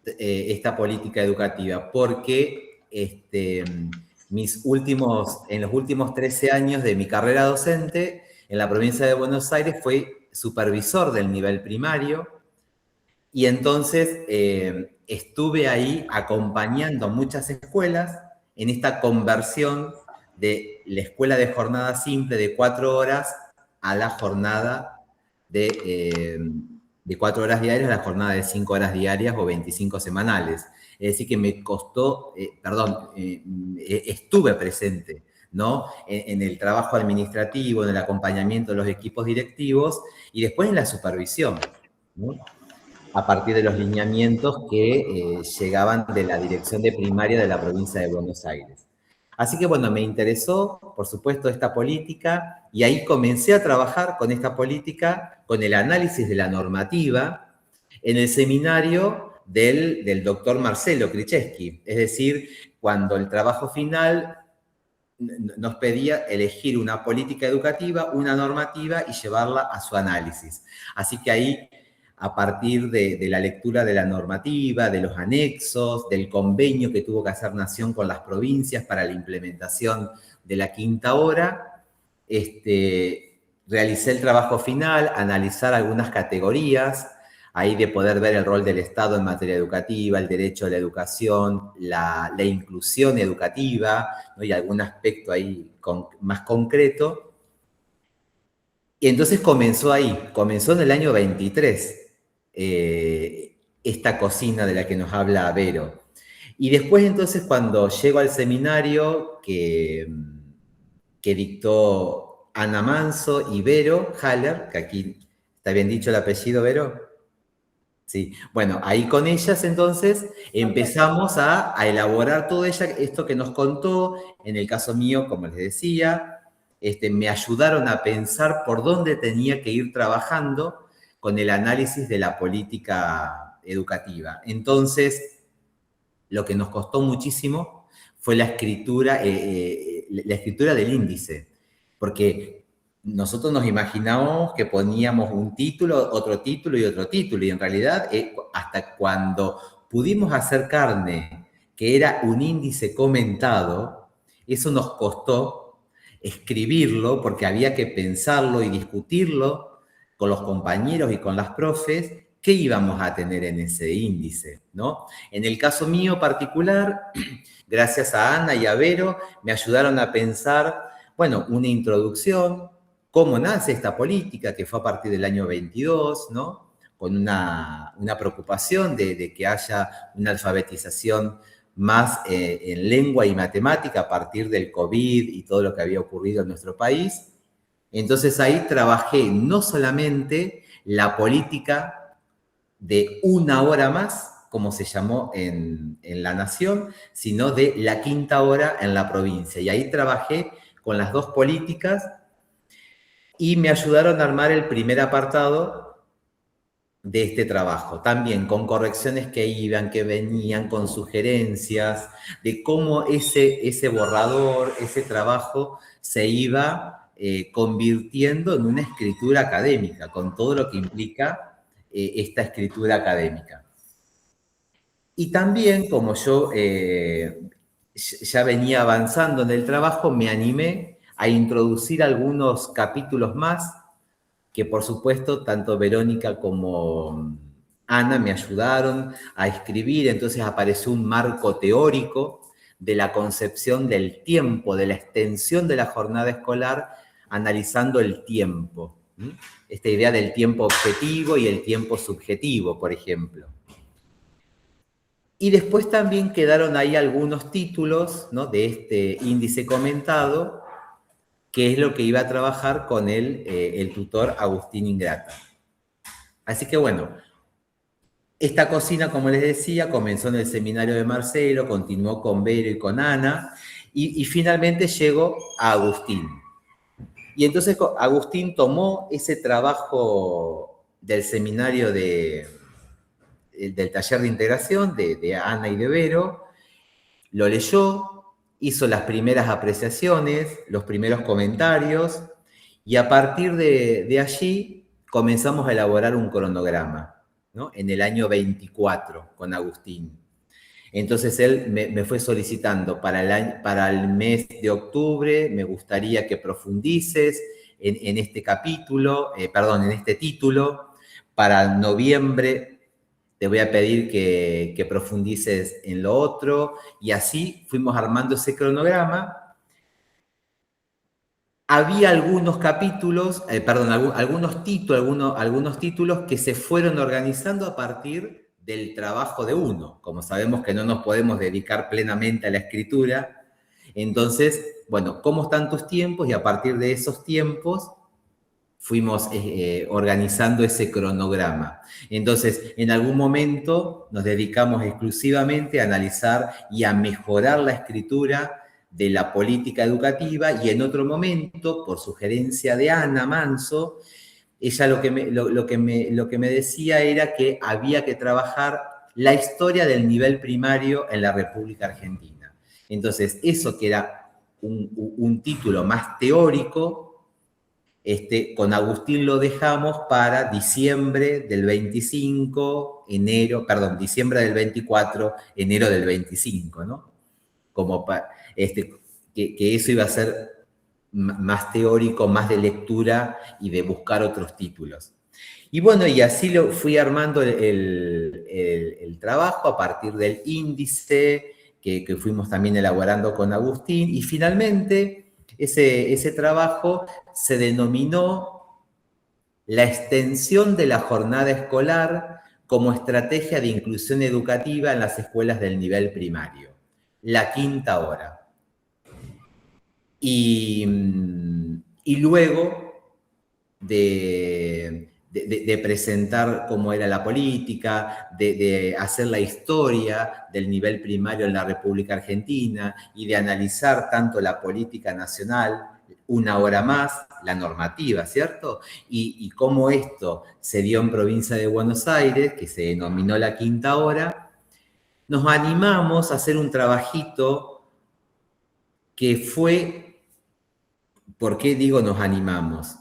esta política educativa? Porque en los últimos 13 años de mi carrera docente en la provincia de Buenos Aires fui supervisor del nivel primario y entonces estuve ahí acompañando a muchas escuelas en esta conversión de la escuela de jornada simple de 4 horas a la jornada de 4 horas diarias a la jornada de 5 horas diarias o 25 semanales. Es decir, que me costó, estuve presente, ¿no? En el trabajo administrativo, en el acompañamiento de los equipos directivos y después en la supervisión, ¿no? A partir de los lineamientos que llegaban de la dirección de primaria de la provincia de Buenos Aires. Así que, bueno, me interesó, por supuesto, esta política y ahí comencé a trabajar con esta política, con el análisis de la normativa en el seminario del doctor Marcelo Krzyzewski. Es decir, cuando el trabajo final nos pedía elegir una política educativa, una normativa y llevarla a su análisis. Así que ahí, a partir de la lectura de la normativa, de los anexos, del convenio que tuvo que hacer Nación con las provincias para la implementación de la quinta hora, realicé el trabajo final, analizar algunas categorías, ahí de poder ver el rol del Estado en materia educativa, el derecho a la educación, la inclusión educativa, ¿no? Y algún aspecto ahí más concreto. Y entonces comenzó en el año 23, esta cocina de la que nos habla Vero. Y después entonces cuando llego al seminario que dictó Ana Manso y Vero Haller, que aquí está bien dicho el apellido, Vero. Sí, bueno, ahí con ellas entonces empezamos a elaborar todo esto que nos contó. En el caso mío, como les decía, me ayudaron a pensar por dónde tenía que ir trabajando con el análisis de la política educativa. Entonces, lo que nos costó muchísimo fue la escritura del índice, porque nosotros nos imaginábamos que poníamos un título, otro título y otro título, y en realidad hasta cuando pudimos hacer carne, que era un índice comentado, eso nos costó escribirlo porque había que pensarlo y discutirlo con los compañeros y con las profes qué íbamos a tener en ese índice, ¿no? En el caso mío particular, gracias a Ana y a Vero, me ayudaron a pensar, bueno, una introducción, cómo nace esta política, que fue a partir del año 22, ¿no? Con una preocupación de que haya una alfabetización más en lengua y matemática a partir del COVID y todo lo que había ocurrido en nuestro país. Entonces ahí trabajé no solamente la política de una hora más, como se llamó en La Nación, sino de la quinta hora en la provincia. Y ahí trabajé con las dos políticas y me ayudaron a armar el primer apartado de este trabajo, también con correcciones que iban, que venían, con sugerencias de cómo ese borrador, ese trabajo se iba convirtiendo en una escritura académica, con todo lo que implica esta escritura académica. Y también, como yo ya venía avanzando en el trabajo, me animé a introducir algunos capítulos más que, por supuesto, tanto Verónica como Ana me ayudaron a escribir. Entonces apareció un marco teórico de la concepción del tiempo, de la extensión de la jornada escolar, analizando el tiempo. Esta idea del tiempo objetivo y el tiempo subjetivo, por ejemplo. Y después también quedaron ahí algunos títulos, ¿no?, de este índice comentado, que es lo que iba a trabajar con el tutor Agustín Ingrata. Así que bueno, esta cocina, como les decía, comenzó en el seminario de Marcelo, continuó con Vero y con Ana, y finalmente llegó a Agustín. Y entonces Agustín tomó ese trabajo del seminario del taller de integración de Ana y de Vero, lo leyó, hizo las primeras apreciaciones, los primeros comentarios, y a partir de allí comenzamos a elaborar un cronograma, ¿no?, en el año 24 con Agustín. Entonces él me fue solicitando para el mes de octubre, me gustaría que profundices en este capítulo, en este título. Para noviembre te voy a pedir que profundices en lo otro, y así fuimos armando ese cronograma. Había algunos capítulos, algunos títulos que se fueron organizando a partir del trabajo de uno. Como sabemos que no nos podemos dedicar plenamente a la escritura, entonces, bueno, ¿cómo están tus tiempos? Y a partir de esos tiempos fuimos organizando ese cronograma. Entonces, en algún momento nos dedicamos exclusivamente a analizar y a mejorar la escritura de la política educativa, y en otro momento, por sugerencia de Ana Manso, ella lo que me decía era que había que trabajar la historia del nivel primario en la República Argentina. Entonces, eso que era un título más teórico, con Agustín lo dejamos para diciembre del 24, enero del 25, ¿no? Como que eso iba a ser más teórico, más de lectura y de buscar otros títulos. Y bueno, y así lo fui armando el trabajo a partir del índice que fuimos también elaborando con Agustín, y finalmente ese trabajo se denominó la extensión de la jornada escolar como estrategia de inclusión educativa en las escuelas del nivel primario, la quinta hora. Y luego de presentar cómo era la política, de hacer la historia del nivel primario en la República Argentina y de analizar tanto la política nacional, una hora más, la normativa, ¿cierto? Y cómo esto se dio en provincia de Buenos Aires, que se denominó la quinta hora, nos animamos a hacer un trabajito que fue, ¿por qué digo nos animamos?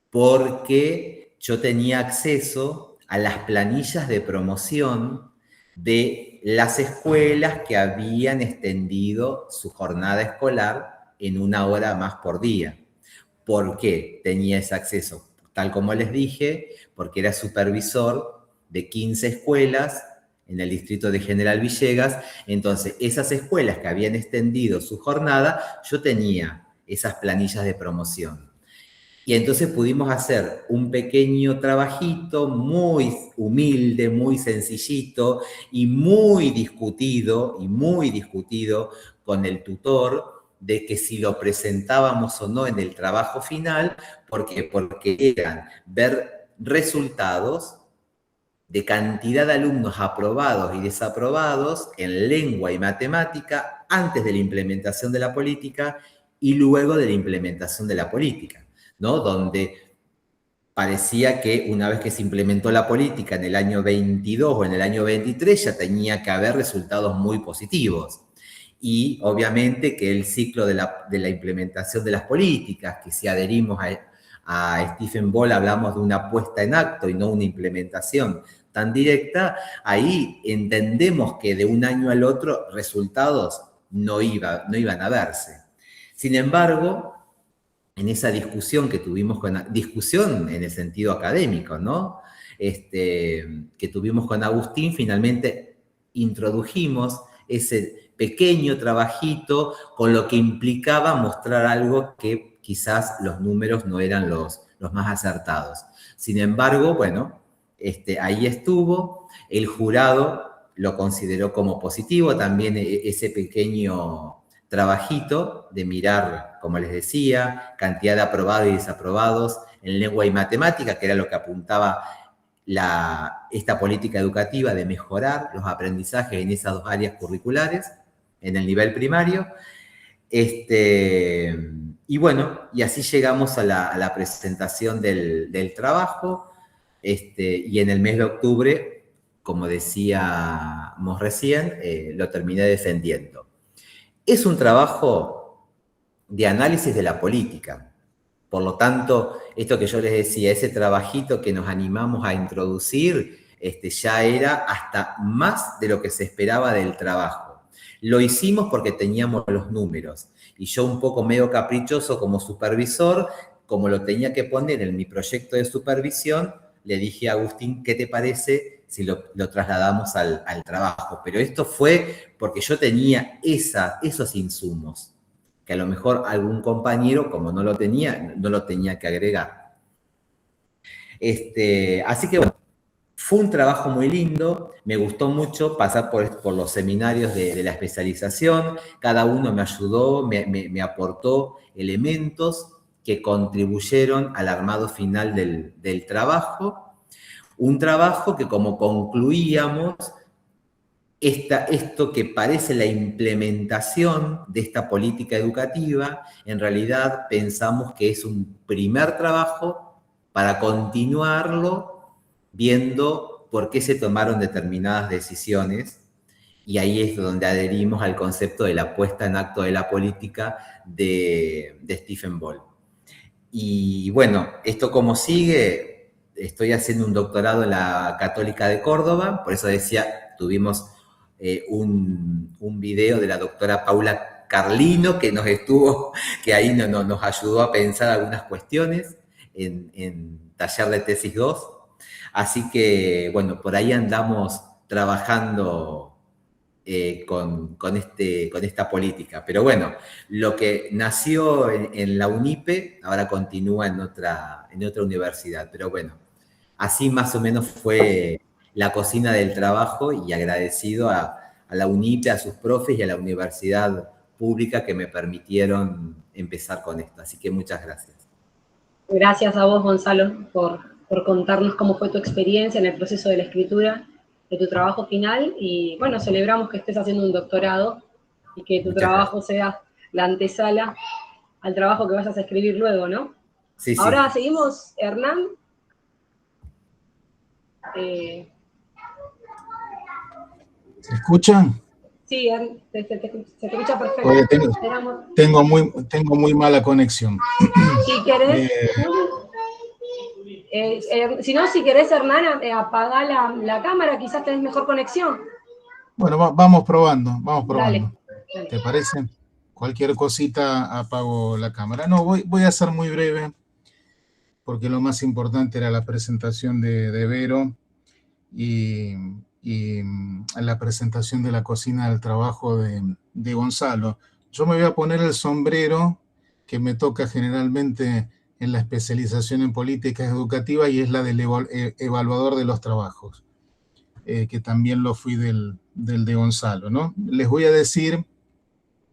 Porque yo tenía acceso a las planillas de promoción de las escuelas que habían extendido su jornada escolar en una hora más por día. ¿Por qué tenía ese acceso? tal como les dije, porque era supervisor de 15 escuelas en el distrito de General Villegas. Entonces, esas escuelas que habían extendido su jornada, yo tenía esas planillas de promoción. Y entonces pudimos hacer un pequeño trabajito muy humilde, muy sencillito y muy discutido con el tutor de que si lo presentábamos o no en el trabajo final, porque eran ver resultados de cantidad de alumnos aprobados y desaprobados en lengua y matemática antes de la implementación de la política y luego de la implementación de la política, ¿no? Donde parecía que una vez que se implementó la política en el año 22 o en el año 23 ya tenía que haber resultados muy positivos. Y obviamente que el ciclo de la implementación de las políticas, que si adherimos a Stephen Ball hablamos de una puesta en acto y no una implementación tan directa, ahí entendemos que de un año al otro resultados no iban a verse. Sin embargo, en esa discusión que tuvimos discusión en el sentido académico, ¿no? Que tuvimos con Agustín, finalmente introdujimos ese pequeño trabajito con lo que implicaba mostrar algo que quizás los números no eran los más acertados. Sin embargo, bueno, ahí estuvo, el jurado lo consideró como positivo, también ese pequeño trabajito de mirar, como les decía, cantidad de aprobados y desaprobados en lengua y matemática, que era lo que apuntaba esta política educativa de mejorar los aprendizajes en esas dos áreas curriculares en el nivel primario. Y bueno, y así llegamos a la presentación del trabajo, y en el mes de octubre, como decíamos recién, lo terminé defendiendo. Es un trabajo de análisis de la política. Por lo tanto, esto que yo les decía, ese trabajito que nos animamos a introducir, ya era hasta más de lo que se esperaba del trabajo. Lo hicimos porque teníamos los números. Y yo un poco medio caprichoso como supervisor, como lo tenía que poner en mi proyecto de supervisión, le dije a Agustín, ¿qué te parece si lo trasladamos al trabajo? Pero esto fue porque yo tenía esos insumos, que a lo mejor algún compañero, como no lo tenía que agregar. Así que bueno, fue un trabajo muy lindo, me gustó mucho pasar por los seminarios de la especialización, cada uno me ayudó, me aportó elementos que contribuyeron al armado final del trabajo, un trabajo que como concluíamos, esto que parece la implementación de esta política educativa, en realidad pensamos que es un primer trabajo para continuarlo viendo por qué se tomaron determinadas decisiones, y ahí es donde adherimos al concepto de la puesta en acto de la política de Stephen Ball. Y bueno, esto como sigue, estoy haciendo un doctorado en la Católica de Córdoba, por eso decía, tuvimos un video de la doctora Paula Carlino que ahí nos ayudó a pensar algunas cuestiones en taller de tesis 2. Así que, bueno, por ahí andamos trabajando con esta política. Pero bueno, lo que nació en la UNIPE ahora continúa en otra universidad. Pero bueno, así más o menos fue la cocina del trabajo, y agradecido a la UNIPE, a sus profes y a la universidad pública que me permitieron empezar con esto. Así que muchas gracias. Gracias a vos, Gonzalo, por contarnos cómo fue tu experiencia en el proceso de la escritura de tu trabajo final, y bueno, celebramos que estés haciendo un doctorado y que tu trabajo sea la antesala al trabajo que vayas a escribir luego, ¿no? Sí, sí. Ahora seguimos, Hernán. ¿Se escuchan? Sí, se te escucha perfecto. Oye, tengo muy mala conexión. Si querés, si querés, Hernán, apagá la cámara, quizás tenés mejor conexión. Bueno, vamos probando. Dale. ¿Te parece? Cualquier cosita apago la cámara. No, voy a ser muy breve, porque lo más importante era la presentación de Vero y la presentación de la cocina del trabajo de Gonzalo. Yo me voy a poner el sombrero que me toca generalmente en la especialización en políticas educativas, y es la del evaluador de los trabajos, que también lo fui del de Gonzalo, ¿no? Les voy a decir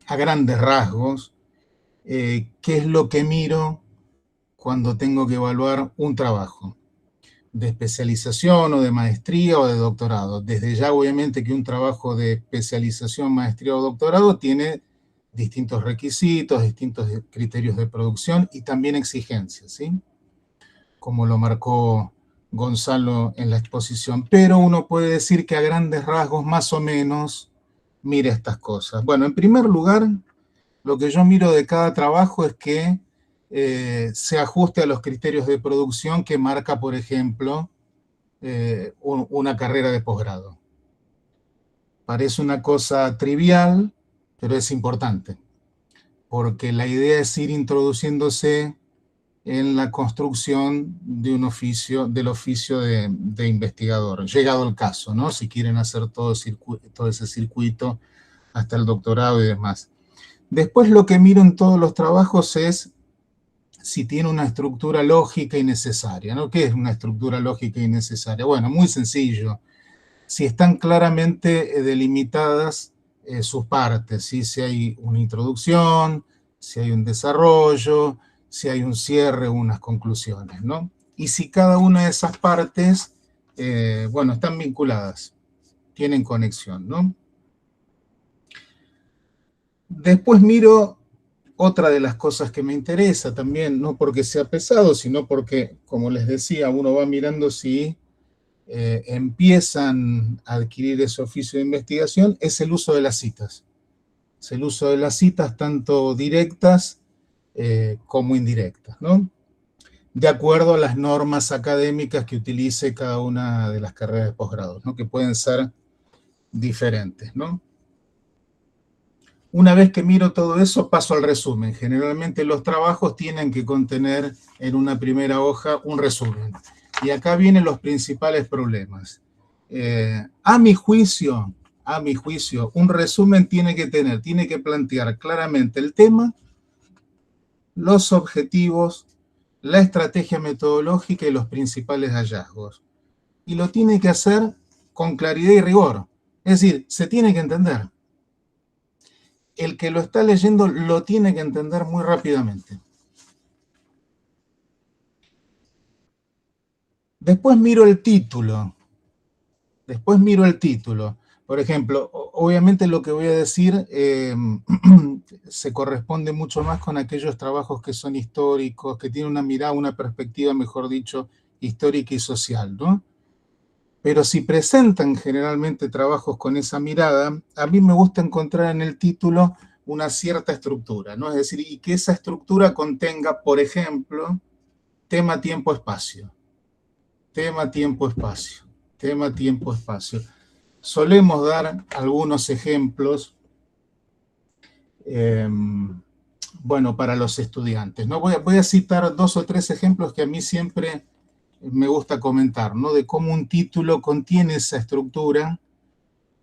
a grandes rasgos qué es lo que miro cuando tengo que evaluar un trabajo de especialización o de maestría o de doctorado. Desde ya, obviamente, que un trabajo de especialización, maestría o doctorado tiene distintos requisitos, distintos criterios de producción y también exigencias, ¿sí? Como lo marcó Gonzalo en la exposición. Pero uno puede decir que a grandes rasgos, más o menos, mira estas cosas. Bueno, en primer lugar, lo que yo miro de cada trabajo es que se ajuste a los criterios de producción que marca, por ejemplo, una carrera de posgrado. Parece una cosa trivial, pero es importante, porque la idea es ir introduciéndose en la construcción de un oficio, del oficio de investigador, llegado el caso, ¿no? Si quieren hacer todo ese circuito hasta el doctorado y demás. Después, lo que miro en todos los trabajos es si tiene una estructura lógica y necesaria, ¿no? ¿Qué es una estructura lógica y necesaria? Bueno, muy sencillo. Si están claramente delimitadas sus partes, ¿sí? Si hay una introducción, si hay un desarrollo, si hay un cierre, unas conclusiones, ¿no? Y si cada una de esas partes, bueno, están vinculadas, tienen conexión, ¿no? Después miro otra de las cosas que me interesa también, no porque sea pesado, sino porque, como les decía, uno va mirando si empiezan a adquirir ese oficio de investigación, es el uso de las citas. Es el uso de las citas tanto directas como indirectas, ¿no? De acuerdo a las normas académicas que utilice cada una de las carreras de posgrado, ¿no? Que pueden ser diferentes, ¿no? Una vez que miro todo eso, paso al resumen. Generalmente los trabajos tienen que contener en una primera hoja un resumen. Y acá vienen los principales problemas. A mi juicio, un resumen tiene que plantear claramente el tema, los objetivos, la estrategia metodológica y los principales hallazgos. Y lo tiene que hacer con claridad y rigor. Es decir, se tiene que entender. El que lo está leyendo lo tiene que entender muy rápidamente. Después miro el título. Por ejemplo, obviamente lo que voy a decir se corresponde mucho más con aquellos trabajos que son históricos, que tienen una mirada, una perspectiva, mejor dicho, histórica y social, ¿no? Pero si presentan generalmente trabajos con esa mirada, a mí me gusta encontrar en el título una cierta estructura, ¿no? Es decir, y que esa estructura contenga, por ejemplo, tema, tiempo, espacio. Tema, tiempo, espacio. Tema, tiempo, espacio. Solemos dar algunos ejemplos, bueno, para los estudiantes, ¿no? Voy a citar 2 o 3 ejemplos que a mí siempre me gusta comentar, ¿no? De cómo un título contiene esa estructura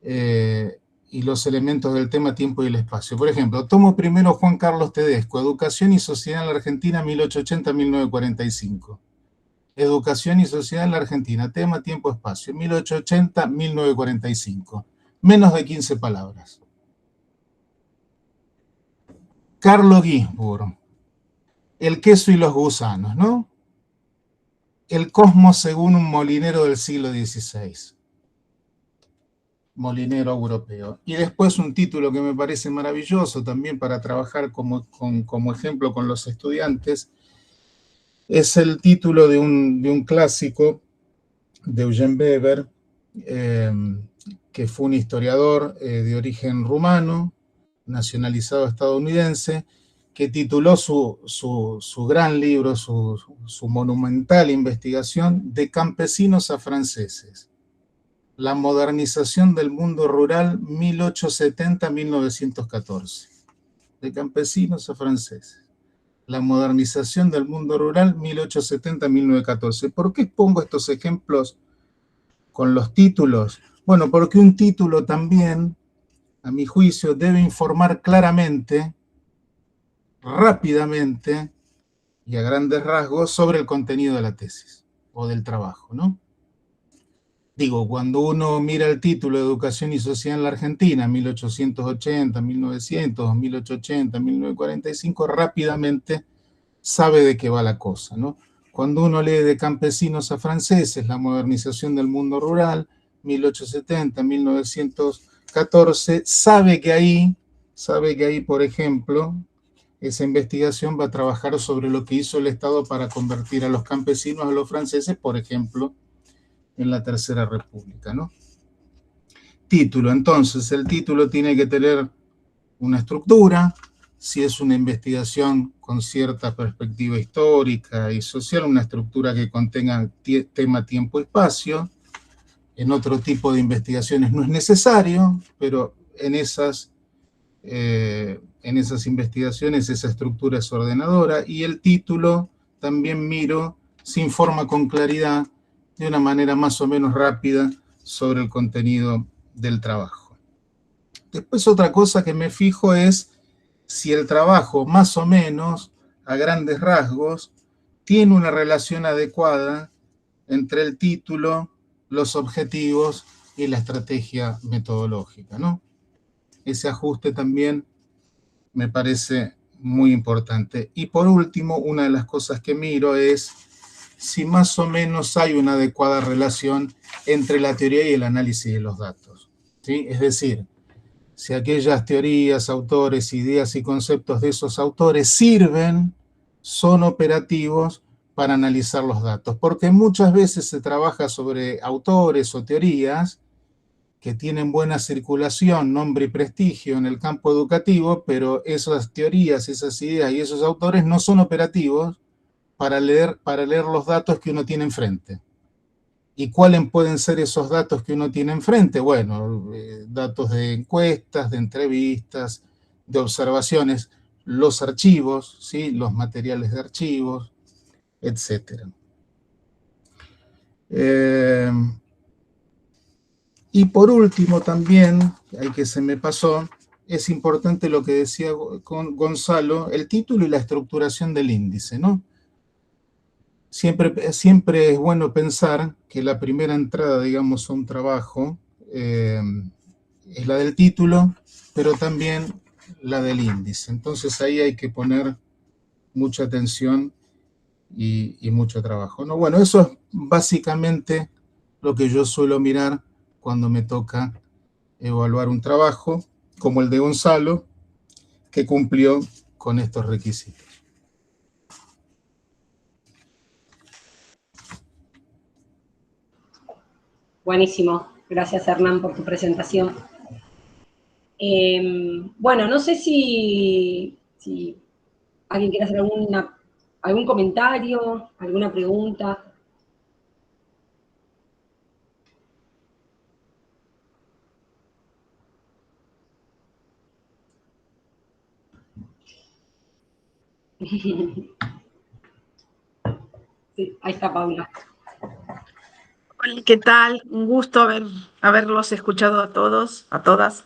y los elementos del tema, tiempo y el espacio. Por ejemplo, tomo primero Juan Carlos Tedesco, Educación y Sociedad en la Argentina, 1880-1945. Educación y Sociedad en la Argentina, tema, tiempo, espacio, 1880-1945. Menos de 15 palabras. Carlo Ginzburg, El queso y los gusanos, ¿no? El cosmos según un molinero del siglo XVI. Molinero europeo. Y después un título que me parece maravilloso también para trabajar como ejemplo con los estudiantes, es el título de un clásico de Eugen Weber, que fue un historiador de origen rumano, nacionalizado estadounidense, que tituló su gran libro, su monumental investigación, De campesinos a franceses. La modernización del mundo rural 1870-1914. De campesinos a franceses. la modernización del mundo rural 1870-1914. ¿Por qué pongo estos ejemplos con los títulos? Bueno, porque un título también, a mi juicio, debe informar claramente, rápidamente y a grandes rasgos sobre el contenido de la tesis o del trabajo, ¿no? Digo, cuando uno mira el título de Educación y Sociedad en la Argentina, 1880, 1900, 1880, 1945, rápidamente sabe de qué va la cosa, ¿no? Cuando uno lee de campesinos a franceses, la modernización del mundo rural, 1870, 1914, sabe que ahí, por ejemplo, esa investigación va a trabajar sobre lo que hizo el Estado para convertir a los campesinos a los franceses, por ejemplo, en la Tercera República, ¿no? Título, entonces, el título tiene que tener una estructura, si es una investigación con cierta perspectiva histórica y social, una estructura que contenga tema, tiempo, espacio. En otro tipo de investigaciones no es necesario, pero en esas investigaciones esa estructura es ordenadora, y el título también miro si informa con claridad, de una manera más o menos rápida, sobre el contenido del trabajo. Después otra cosa que me fijo es si el trabajo, más o menos, a grandes rasgos, tiene una relación adecuada entre el título, los objetivos y la estrategia metodológica, ¿no? Ese ajuste también me parece muy importante. Y por último, una de las cosas que miro es si más o menos hay una adecuada relación entre la teoría y el análisis de los datos, ¿sí? Es decir, si aquellas teorías, autores, ideas y conceptos de esos autores sirven, son operativos para analizar los datos. Porque muchas veces se trabaja sobre autores o teorías que tienen buena circulación, nombre y prestigio en el campo educativo, pero esas teorías, esas ideas y esos autores no son operativos para leer los datos que uno tiene enfrente. ¿Y cuáles pueden ser esos datos que uno tiene enfrente? Bueno, datos de encuestas, de entrevistas, de observaciones, los archivos, ¿sí? Los materiales de archivos, etc. Y por último también, al que se me pasó, es importante lo que decía Gonzalo, el título y la estructuración del índice, ¿no? Siempre es bueno pensar que la primera entrada, digamos, a un trabajo es la del título, pero también la del índice. Entonces ahí hay que poner mucha atención y mucho trabajo, ¿no? Bueno, eso es básicamente lo que yo suelo mirar cuando me toca evaluar un trabajo, como el de Gonzalo, que cumplió con estos requisitos. Buenísimo. Gracias, Hernán, por tu presentación. Bueno, no sé si alguien quiere hacer algún comentario, alguna pregunta. Sí, ahí está Paula. Hola, ¿qué tal? Un gusto haberlos escuchado a todos, a todas.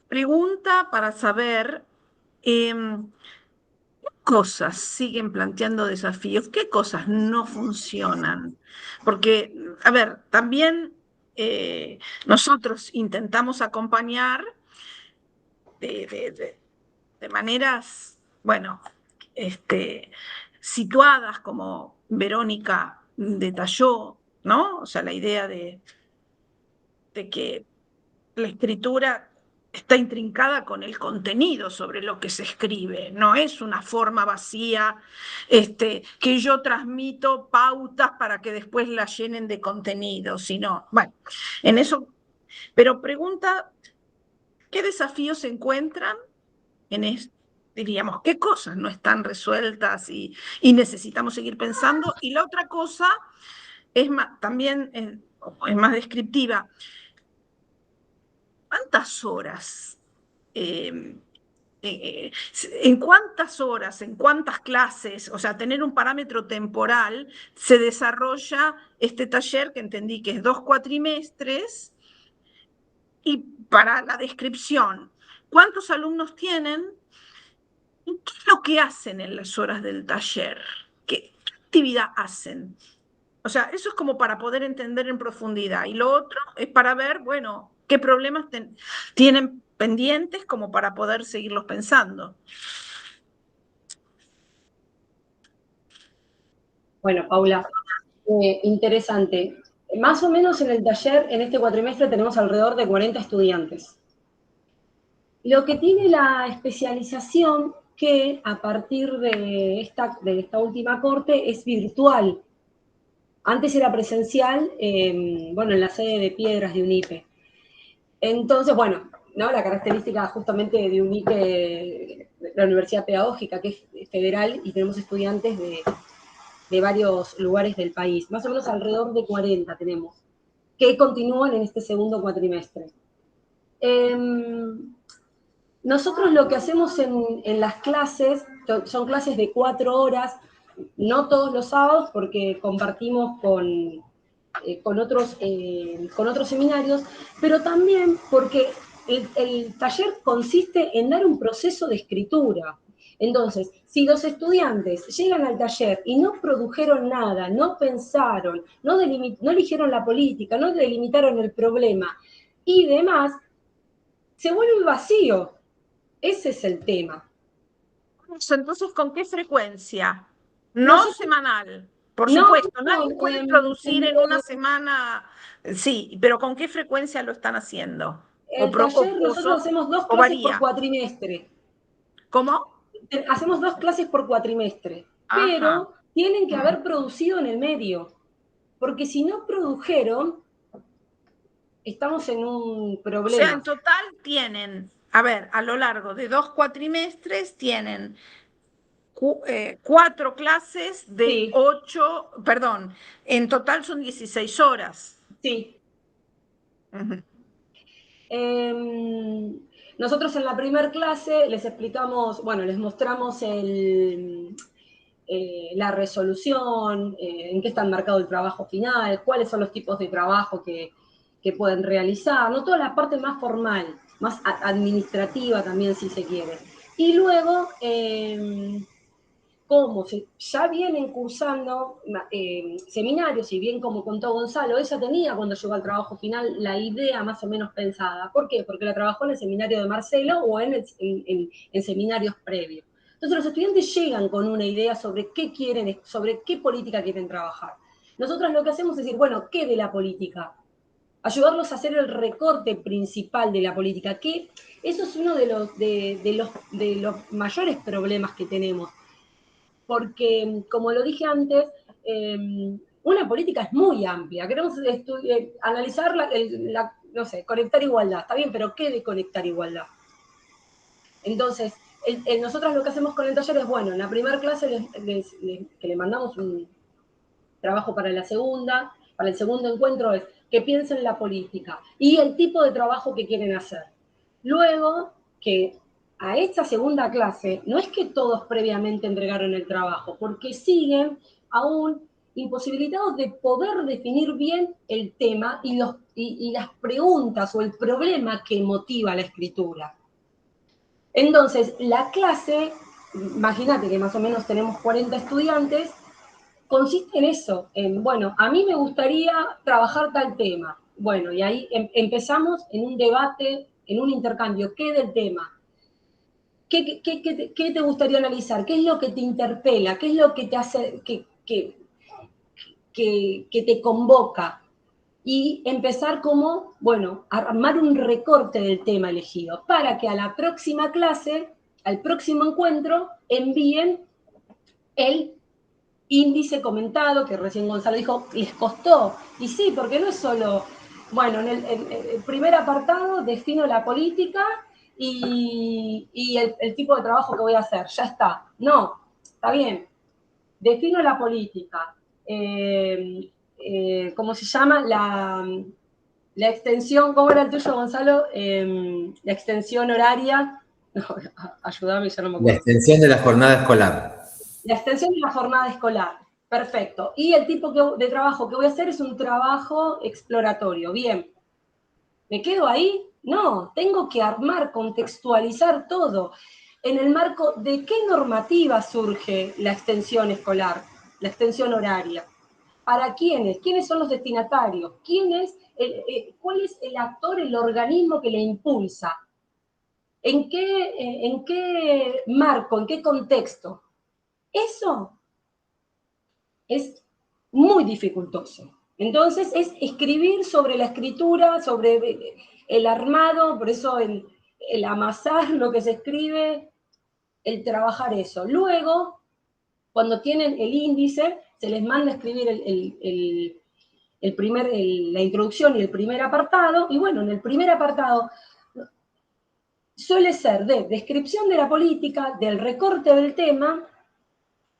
Pregunta para saber, ¿qué cosas siguen planteando desafíos? ¿Qué cosas no funcionan? Porque, a ver, también nosotros intentamos acompañar de maneras, bueno, situadas como Verónica detalló, ¿no? O sea, la idea de que la escritura está intrincada con el contenido sobre lo que se escribe, no es una forma vacía que yo transmito pautas para que después la llenen de contenido, sino, bueno, en eso, pero pregunta, ¿qué desafíos se encuentran en esto? Diríamos, ¿qué cosas no están resueltas y necesitamos seguir pensando? Y la otra cosa es también es más descriptiva. ¿Cuántas horas en cuántas horas, en cuántas clases, o sea, tener un parámetro temporal, se desarrolla este taller, que entendí que es 2 cuatrimestres, y para la descripción, ¿cuántos alumnos tienen? ¿Y qué es lo que hacen en las horas del taller? ¿Qué actividad hacen? O sea, eso es como para poder entender en profundidad. Y lo otro es para ver, bueno, qué problemas tienen pendientes como para poder seguirlos pensando. Bueno, Paula, interesante. Más o menos en el taller, en este cuatrimestre, tenemos alrededor de 40 estudiantes. Lo que tiene la especialización, que a partir de esta última corte es virtual. Antes era presencial, bueno, en la sede de Piedras de UNIPE. Entonces, bueno, ¿no? La característica justamente de UNIPE, la Universidad Pedagógica, que es federal, y tenemos estudiantes de varios lugares del país. Más o menos alrededor de 40 tenemos, que continúan en este segundo cuatrimestre. Nosotros lo que hacemos en las clases, son clases de 4 horas, no todos los sábados, porque compartimos con otros seminarios, pero también porque el taller consiste en dar un proceso de escritura. Entonces, si los estudiantes llegan al taller y no produjeron nada, no pensaron, no eligieron la política, no delimitaron el problema y demás, se vuelve vacío. Ese es el tema. Entonces, ¿con qué frecuencia? No Nosotros, semanal, por no, supuesto. no, Nadie puede producir en una semana, sí, pero ¿con qué frecuencia lo están haciendo? el taller nosotros hacemos 2 clases por cuatrimestre. ¿Cómo? Hacemos 2 clases por cuatrimestre, pero Ajá. tienen que haber producido en el medio, porque si no produjeron, estamos en un problema. O sea, en total tienen, a ver, a lo largo de 2 cuatrimestres tienen 4 clases de 8, perdón, en total son 16 horas. Sí. Nosotros en la primera clase les explicamos, bueno, les mostramos la resolución, en qué está enmarcado el trabajo final, cuáles son los tipos de trabajo que pueden realizar, no toda la parte más formal, más administrativa también, si se quiere. Y luego, como ya vienen cursando seminarios, y bien como contó Gonzalo, ella tenía cuando llegó al trabajo final la idea más o menos pensada. ¿Por qué? Porque la trabajó en el seminario de Marcelo o en seminarios previos. Entonces los estudiantes llegan con una idea sobre qué quieren, sobre qué política quieren trabajar. Nosotros lo que hacemos es decir, bueno, ¿qué de la política? Ayudarlos a hacer el recorte principal de la política, que eso es uno de los mayores problemas que tenemos. Porque, como lo dije antes, una política es muy amplia. Queremos analizar no sé, conectar igualdad. Está bien, pero ¿qué de conectar igualdad? Entonces, nosotros lo que hacemos con el taller es, bueno, en la primera clase que le mandamos un trabajo para la segunda, para el segundo encuentro, es que piensen en la política y el tipo de trabajo que quieren hacer. Luego, que a esta segunda clase, no es que todos previamente entregaron el trabajo, porque siguen aún imposibilitados de poder definir bien el tema y las preguntas o el problema que motiva la escritura. Entonces, la clase, imagínate que más o menos tenemos 40 estudiantes, consiste en eso, en, bueno, a mí me gustaría trabajar tal tema. Bueno, y ahí empezamos en un debate, en un intercambio. ¿Qué del tema? ¿Qué te gustaría analizar? ¿Qué es lo que te interpela? ¿Qué es lo que te hace, que te convoca? Y empezar como, bueno, armar un recorte del tema elegido, para que a la próxima clase, al próximo encuentro, envíen el índice comentado, que recién Gonzalo dijo, les costó. Y sí, porque no es solo, bueno, en el primer apartado defino la política y el tipo de trabajo que voy a hacer, ya está. No, está bien, defino la política. ¿Cómo se llama? La extensión, ¿cómo era el tuyo, Gonzalo? La extensión horaria. No, ayúdame, ya no me La acuerdo. extensión de la jornada escolar. La extensión de la jornada escolar. Perfecto. Y el tipo de trabajo que voy a hacer es un trabajo exploratorio. Bien. ¿Me quedo ahí? No, tengo que armar, contextualizar todo. En el marco de qué normativa surge la extensión escolar, la extensión horaria. ¿Para quiénes? ¿Quiénes son los destinatarios? ¿Cuál es el actor, el organismo que le impulsa? ¿En qué marco, en qué contexto? Eso es muy dificultoso. Entonces es escribir sobre la escritura, sobre el armado, por eso el amasar lo que se escribe, el trabajar eso. Luego, cuando tienen el índice, se les manda a escribir la introducción y el primer apartado, y bueno, en el primer apartado suele ser de descripción de la política, del recorte del tema,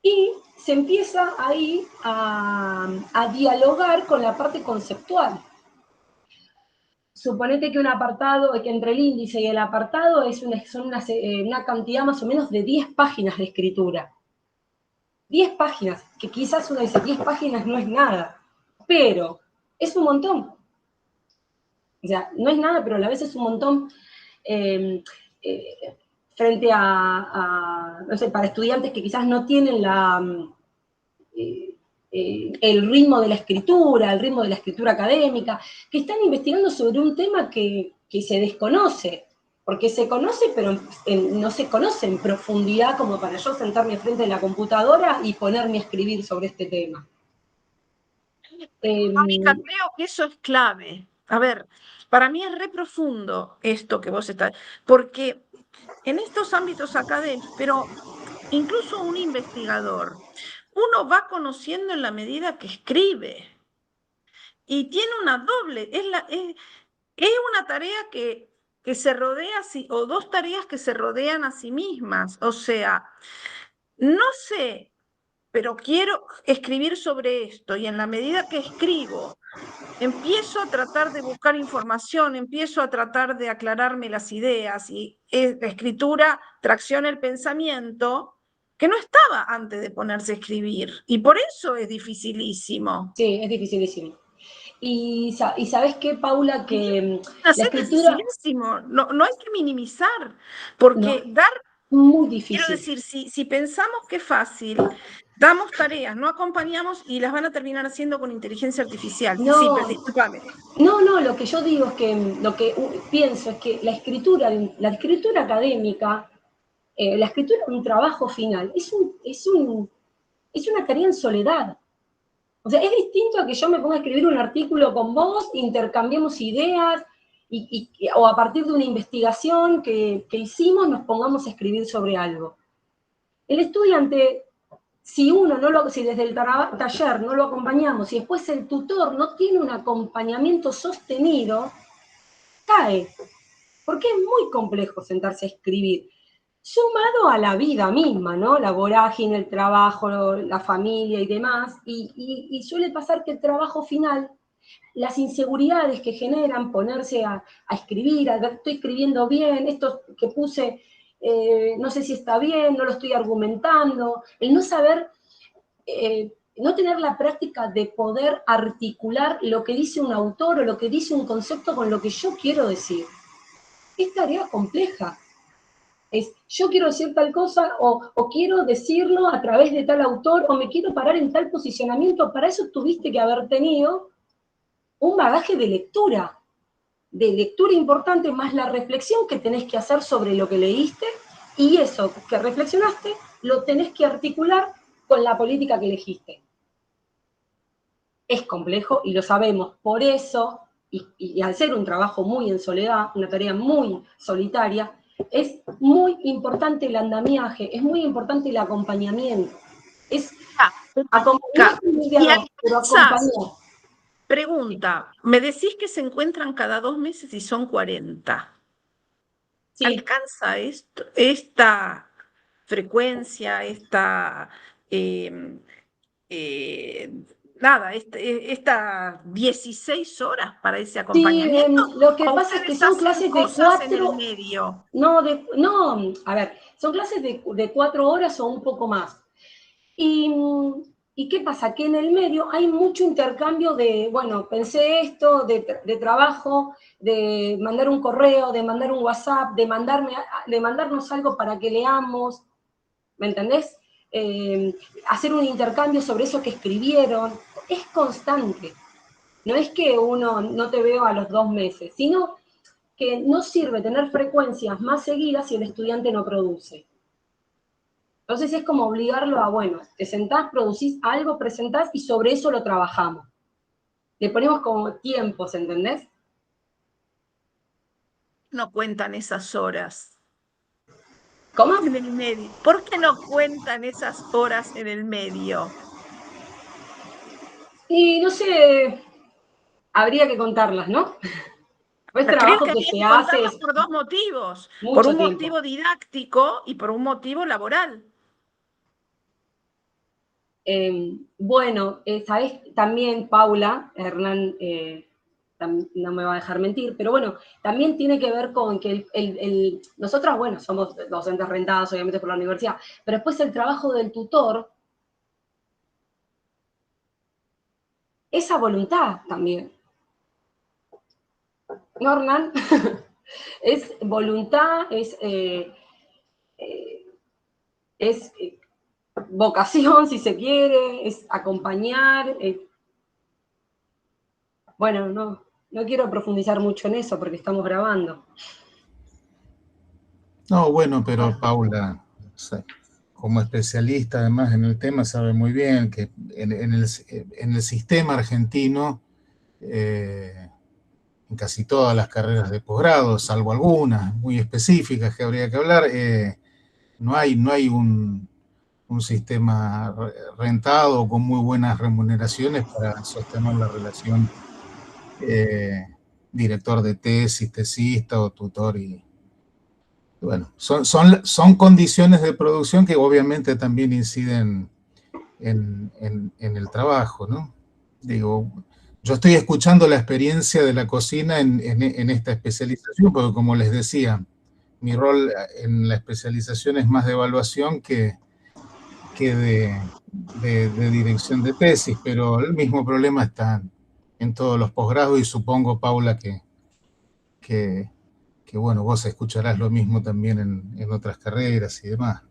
y se empieza ahí a dialogar con la parte conceptual. Suponete que un apartado, que entre el índice y el apartado son una cantidad más o menos de 10 páginas de escritura. 10 páginas, que quizás uno dice 10 páginas no es nada, pero es un montón. O sea, no es nada, pero a la vez es un montón frente no sé, para estudiantes que quizás no tienen el ritmo de la escritura, el ritmo de la escritura académica, que están investigando sobre un tema que se desconoce, porque se conoce, pero no se conoce en profundidad como para yo sentarme frente a la computadora y ponerme a escribir sobre este tema. Mónica, creo que eso es clave. A ver, para mí es re profundo esto que vos estás, porque en estos ámbitos académicos, pero incluso un investigador, uno va conociendo en la medida que escribe y tiene una doble, es una tarea que se rodea, o dos tareas que se rodean a sí mismas. O sea, no sé, pero quiero escribir sobre esto y en la medida que escribo, empiezo a tratar de buscar información, empiezo a tratar de aclararme las ideas y la escritura tracciona el pensamiento que no estaba antes de ponerse a escribir y por eso es dificilísimo. Sí, es dificilísimo. Y sabes qué, Paula, que la Es escritura... dificilísimo, no hay que minimizar, porque No, muy difícil. quiero decir, si pensamos que es fácil, damos tareas, no acompañamos y las van a terminar haciendo con inteligencia artificial. No, Sí, pero discúlpame. No, lo que yo digo es que, lo que pienso es que la escritura académica, la escritura de un trabajo final, es una tarea en soledad. O sea, es distinto a que yo me ponga a escribir un artículo con vos, intercambiemos ideas, o a partir de una investigación que hicimos nos pongamos a escribir sobre algo. El estudiante, si desde el taller no lo acompañamos y después el tutor no tiene un acompañamiento sostenido, cae, porque es muy complejo sentarse a escribir, sumado a la vida misma, ¿no? La vorágine, el trabajo, la familia y demás, y suele pasar que el trabajo final, las inseguridades que generan ponerse a escribir, a ver, estoy escribiendo bien, esto que puse, no sé si está bien, no lo estoy argumentando, el no saber, no tener la práctica de poder articular lo que dice un autor o lo que dice un concepto con lo que yo quiero decir. Es tarea compleja. Yo quiero decir tal cosa o quiero decirlo a través de tal autor o me quiero parar en tal posicionamiento. Para eso tuviste que haber tenido un bagaje de lectura importante, más la reflexión que tenés que hacer sobre lo que leíste y eso que reflexionaste lo tenés que articular con la política que elegiste. Es complejo y lo sabemos. Por eso, y al ser un trabajo muy en soledad, una tarea muy solitaria, es muy importante el andamiaje, es muy importante el acompañamiento. Es acompañar pero acompañar. Pregunta, me decís que se encuentran cada 2 meses y son 40. Sí. ¿Alcanza esta frecuencia, nada, estas 16 horas para ese Sí, acompañamiento. lo que ¿O pasa es que ustedes son hacen clases de cosas en el 4, medio? no, a ver, son clases de 4 horas o un poco más. ¿Y qué pasa? Que en el medio hay mucho intercambio de, bueno, pensé esto, de trabajo, de mandar un correo, de mandar un WhatsApp, de mandarnos algo para que leamos, ¿me entendés? Hacer un intercambio sobre eso que escribieron. Es constante. No es que uno no te veo a los 2 meses, sino que no sirve tener frecuencias más seguidas si el estudiante no produce. Entonces es como obligarlo a, bueno, te sentás, producís algo, presentás y sobre eso lo trabajamos. Le ponemos como tiempos, ¿entendés? No cuentan esas horas ¿Cómo? en el medio. ¿Por qué no cuentan esas horas en el medio? Y no sé, habría que contarlas, ¿no? Pues Creo trabajo que que habría se que hace contarlas es por dos motivos. Por mucho un tiempo. motivo didáctico y por un motivo laboral. Bueno, sabés también, Paula, Hernán no me va a dejar mentir, pero bueno, también tiene que ver con que nosotros, bueno, somos docentes rentados obviamente por la universidad, pero después el trabajo del tutor, esa voluntad también. ¿No, Hernán? Es voluntad, es vocación, si se quiere, es acompañar. Bueno, no quiero profundizar mucho en eso porque estamos grabando. No, bueno, pero Paula, o sea, como especialista además en el tema, sabe muy bien que en el sistema argentino, en casi todas las carreras de posgrado, salvo algunas muy específicas que habría que hablar, no hay un sistema rentado con muy buenas remuneraciones para sostener la relación director de tesis, tesista o tutor. Y bueno, son condiciones de producción que obviamente también inciden en el trabajo, ¿no? Digo, yo estoy escuchando la experiencia de la cocina en esta especialización, porque como les decía, mi rol en la especialización es más de evaluación que de dirección de tesis, pero el mismo problema está en todos los posgrados y supongo, Paula, que bueno, vos escucharás lo mismo también en otras carreras y demás.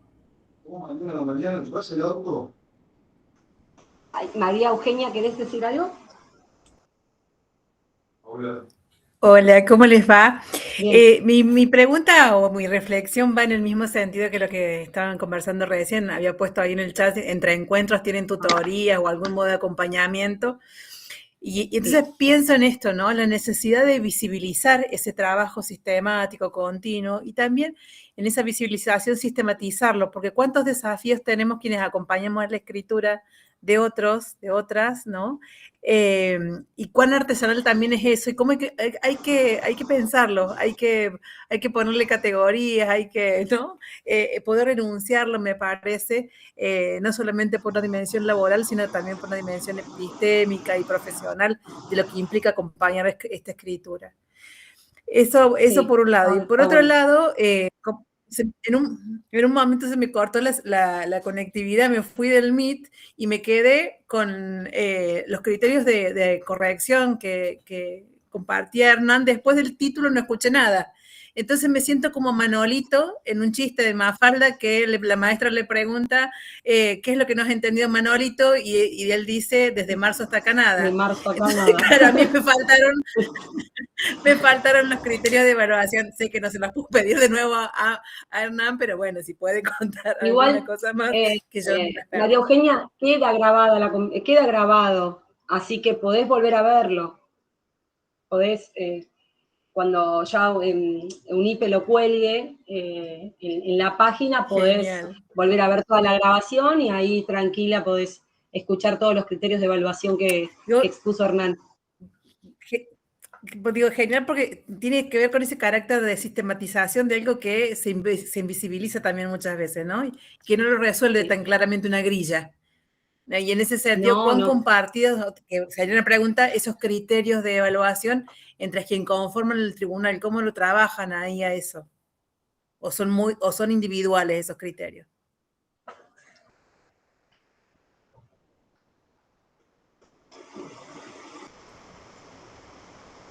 Ay, María Eugenia, ¿querés decir algo? Hola, ¿cómo les va? Bien. Mi pregunta o mi reflexión va en el mismo sentido que lo que estaban conversando recién. Había puesto ahí en el chat, entre encuentros tienen tutorías o algún modo de acompañamiento. Y entonces pienso en esto, ¿no? La necesidad de visibilizar ese trabajo sistemático, continuo, y también en esa visibilización sistematizarlo, porque cuántos desafíos tenemos quienes acompañamos a la escritura de otros, de otras, ¿no? Y cuán artesanal también es eso, y cómo hay que pensarlo, hay que ponerle categorías, hay que, ¿no? Poder enunciarlo, me parece, no solamente por una dimensión laboral, sino también por una dimensión epistémica y profesional de lo que implica acompañar esta escritura. Eso Sí, por un lado. Y por está otro bueno. lado, en un momento se me cortó la conectividad, me fui del Meet y me quedé con los criterios de corrección que compartía Hernán. Después del título no escuché nada. Entonces me siento como Manolito en un chiste de Mafalda que la maestra le pregunta qué es lo que no has entendido Manolito y él dice desde marzo hasta acá De nada. marzo acá Entonces, nada. claro, a mí me faltaron los criterios de evaluación. Sé que no se los puedo pedir de nuevo a Hernán, pero bueno, si puede contar alguna Igual, cosa más que yo no las María perdí. Eugenia, queda grabado, así que podés volver a verlo. Podés, cuando ya UNIPE lo cuelgue en la página, podés Genial. volver a ver toda la grabación y ahí tranquila podés escuchar todos los criterios de evaluación que Yo, expuso Hernán. digo genial porque tiene que ver con ese carácter de sistematización de algo que se invisibiliza también muchas veces, ¿no? Y que no lo resuelve Sí. tan claramente una grilla. Y en ese sentido, ¿cuán compartidos, que sería una pregunta, esos criterios de evaluación entre quien conforman el tribunal, cómo lo trabajan ahí a eso? ¿O son individuales esos criterios?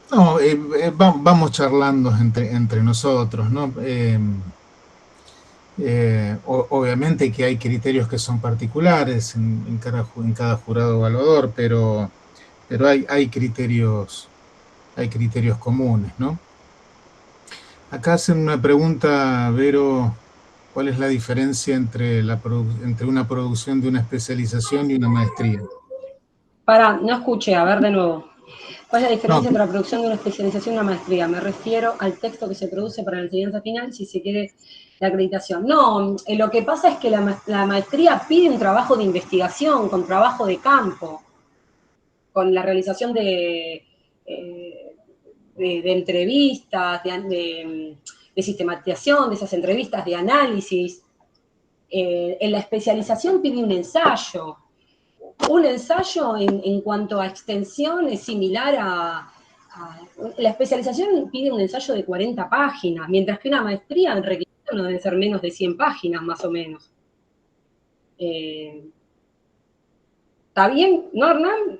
No, vamos charlando entre nosotros, ¿no? Obviamente que hay criterios que son particulares en cada jurado evaluador, pero hay criterios comunes, ¿no? Acá hacen una pregunta, Vero, ¿cuál es la diferencia entre una producción de una especialización y una maestría? No escuché, a ver de nuevo. ¿Cuál es la diferencia entre la producción de una especialización y una maestría? Me refiero al texto que se produce para la enseñanza final si se quiere la acreditación. No, lo que pasa es que la maestría pide un trabajo de investigación, con trabajo de campo, con la realización de entrevistas, de sistematización de esas entrevistas, de análisis. En la especialización pide un ensayo. Un ensayo en cuanto a extensión es similar la especialización pide un ensayo de 40 páginas, mientras que una maestría en requisito no debe ser menos de 100 páginas, más o menos. ¿Está bien, no, Hernán?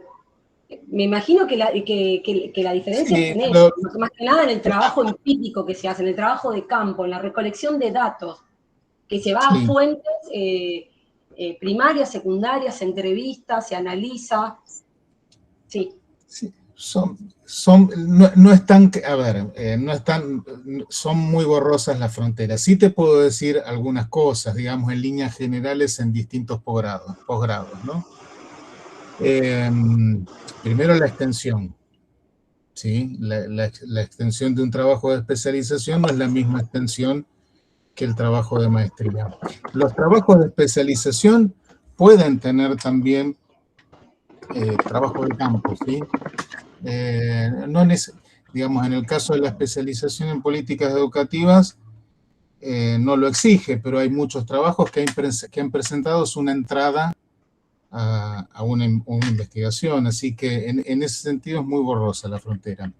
Me imagino que la diferencia es en eso, más que nada en el trabajo empírico que se hace, en el trabajo de campo, en la recolección de datos, que se va a fuentes primarias, secundarias, entrevistas, se analiza. Sí. No están, a ver, no están, son muy borrosas las fronteras. Sí te puedo decir algunas cosas, digamos, en líneas generales en distintos posgrados, ¿no? Primero la extensión, ¿sí? La extensión de un trabajo de especialización no es la misma extensión que el trabajo de maestría. Los trabajos de especialización pueden tener también trabajo de campo, ¿sí? Digamos, en el caso de la especialización en políticas educativas, no lo exige, pero hay muchos trabajos que han presentado una entrada a una investigación, así que en ese sentido es muy borrosa la frontera.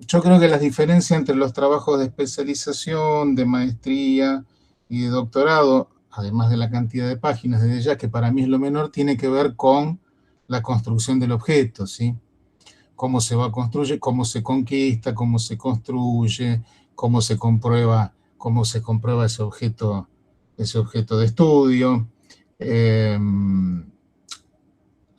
Yo creo que las diferencias entre los trabajos de especialización, de maestría y de doctorado, además de la cantidad de páginas, desde ya que para mí es lo menor, tiene que ver con la construcción del objeto, ¿sí? Cómo se va a construir, cómo se conquista, cómo se construye, cómo se comprueba ese objeto de estudio.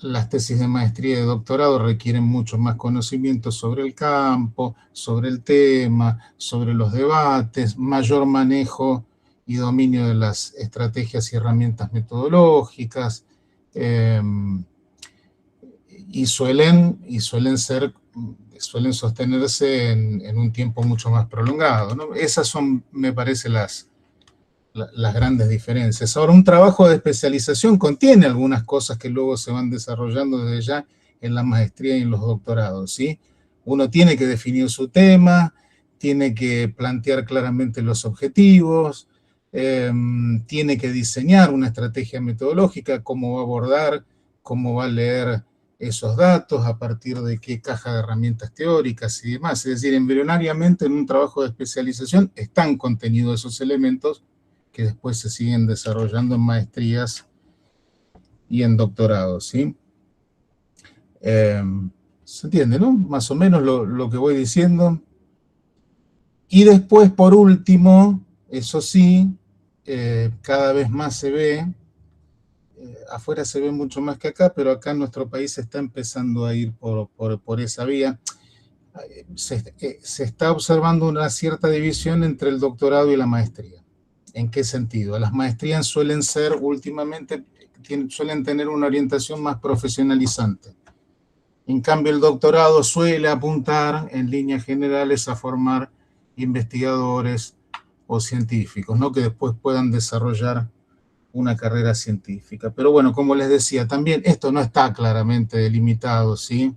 Las tesis de maestría y de doctorado requieren mucho más conocimiento sobre el campo, sobre el tema, sobre los debates, mayor manejo y dominio de las estrategias y herramientas metodológicas, y suelen sostenerse en un tiempo mucho más prolongado, ¿no? Esas son, me parece, las grandes diferencias. Ahora, un trabajo de especialización contiene algunas cosas que luego se van desarrollando desde ya en la maestría y en los doctorados, ¿sí? Uno tiene que definir su tema, tiene que plantear claramente los objetivos, tiene que diseñar una estrategia metodológica, cómo va a abordar, cómo va a leer esos datos, a partir de qué caja de herramientas teóricas y demás. Es decir, embrionariamente en un trabajo de especialización están contenidos esos elementos que después se siguen desarrollando en maestrías y en doctorados, ¿sí? ¿Se entiende, no? Más o menos lo que voy diciendo. Y después, por último, eso sí, cada vez más se ve, afuera se ve mucho más que acá, pero acá en nuestro país se está empezando a ir por esa vía. Se está observando una cierta división entre el doctorado y la maestría. ¿En qué sentido? Las maestrías suelen tener una orientación más profesionalizante. En cambio, el doctorado suele apuntar en líneas generales a formar investigadores o científicos, ¿no? Que después puedan desarrollar una carrera científica. Pero bueno, como les decía, también esto no está claramente delimitado, ¿sí?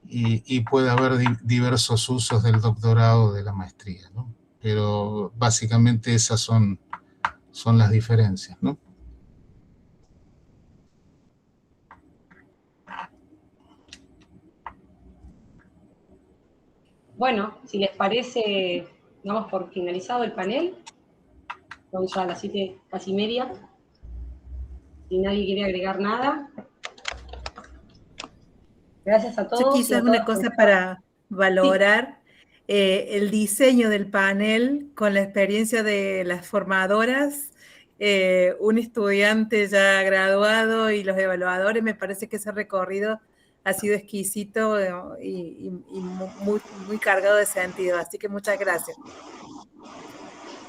Y puede haber diversos usos del doctorado de la maestría, ¿no? Pero básicamente esas son las diferencias, ¿no? Bueno, si les parece, damos por finalizado el panel. Son ya las 7 casi media. Si nadie quiere agregar nada. Gracias a Yo todos y a quizás todas una por cosa estar. para valorar el diseño del panel con la experiencia de las formadoras, un estudiante ya graduado y los evaluadores, me parece que ese recorrido ha sido exquisito y muy, muy cargado de sentido. Así que muchas gracias.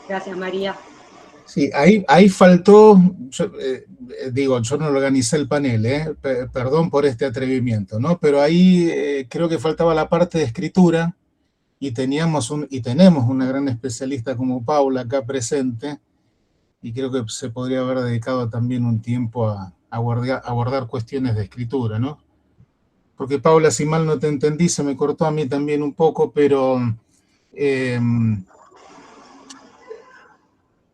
Gracias, María. Sí, ahí faltó, yo no organicé el panel, perdón por este atrevimiento, ¿no? Pero ahí creo que faltaba la parte de escritura y tenemos una gran especialista como Paula acá presente y creo que se podría haber dedicado también un tiempo a abordar cuestiones de escritura, ¿no? Porque Paula, si mal no te entendí, se me cortó a mí también un poco, pero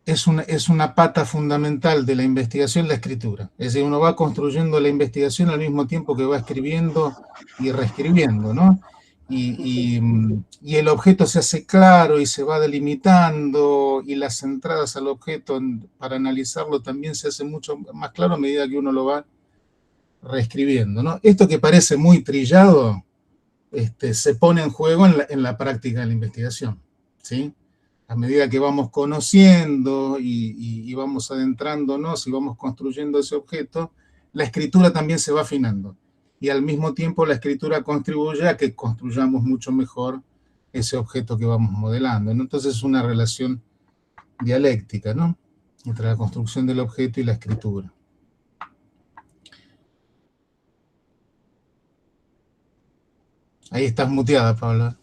es una pata fundamental de la investigación la escritura. Es decir, uno va construyendo la investigación al mismo tiempo que va escribiendo y reescribiendo, ¿no? Y el objeto se hace claro y se va delimitando y las entradas al objeto para analizarlo también se hace mucho más claro a medida que uno lo va reescribiendo, ¿no? Esto que parece muy trillado se pone en juego en la práctica de la investigación, ¿sí? A medida que vamos conociendo y vamos adentrándonos y vamos construyendo ese objeto, la escritura también se va afinando. Y al mismo tiempo la escritura contribuye a que construyamos mucho mejor ese objeto que vamos modelando, ¿no? Entonces es una relación dialéctica, ¿no? Entre la construcción del objeto y la escritura. Ahí estás muteada, Paula.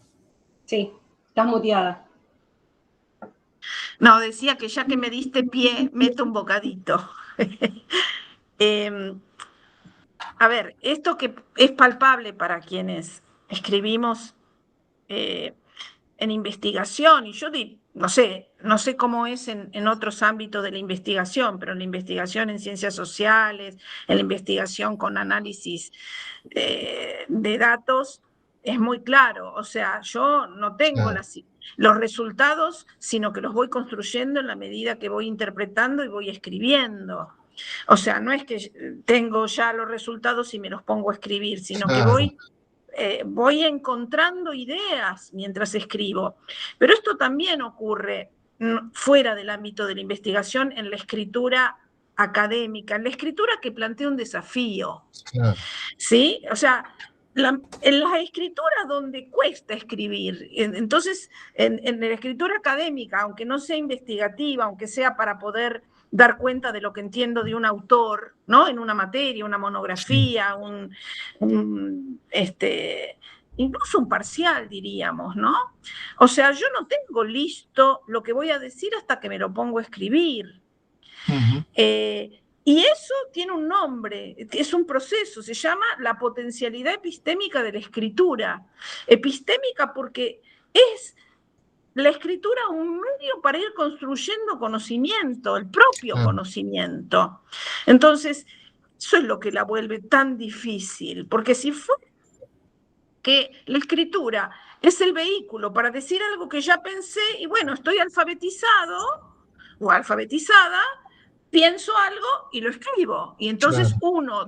Sí, estás muteada. No, decía que ya que me diste pie, meto un bocadito. A ver, esto que es palpable para quienes escribimos en investigación, y yo no sé cómo es en otros ámbitos de la investigación, pero en la investigación en ciencias sociales, en la investigación con análisis de datos, es muy claro. O sea, yo no tengo Claro. los resultados, sino que los voy construyendo en la medida que voy interpretando y voy escribiendo. O sea, no es que tengo ya los resultados y me los pongo a escribir, sino que Claro. voy encontrando ideas mientras escribo. Pero esto también ocurre fuera del ámbito de la investigación, en la escritura académica, en la escritura que plantea un desafío. Claro. ¿Sí? O sea, en las escrituras donde cuesta escribir. Entonces, en la escritura académica, aunque no sea investigativa, aunque sea para poder dar cuenta de lo que entiendo de un autor, ¿no? En una materia, una monografía, incluso un parcial, diríamos, ¿no? O sea, yo no tengo listo lo que voy a decir hasta que me lo pongo a escribir. Uh-huh. Y eso tiene un nombre, es un proceso, se llama la potencialidad epistémica de la escritura. Epistémica porque es la escritura un medio para ir construyendo conocimiento, el propio conocimiento. Entonces, eso es lo que la vuelve tan difícil, porque si fue que la escritura es el vehículo para decir algo que ya pensé y bueno, estoy alfabetizado o alfabetizada, pienso algo y lo escribo. Y entonces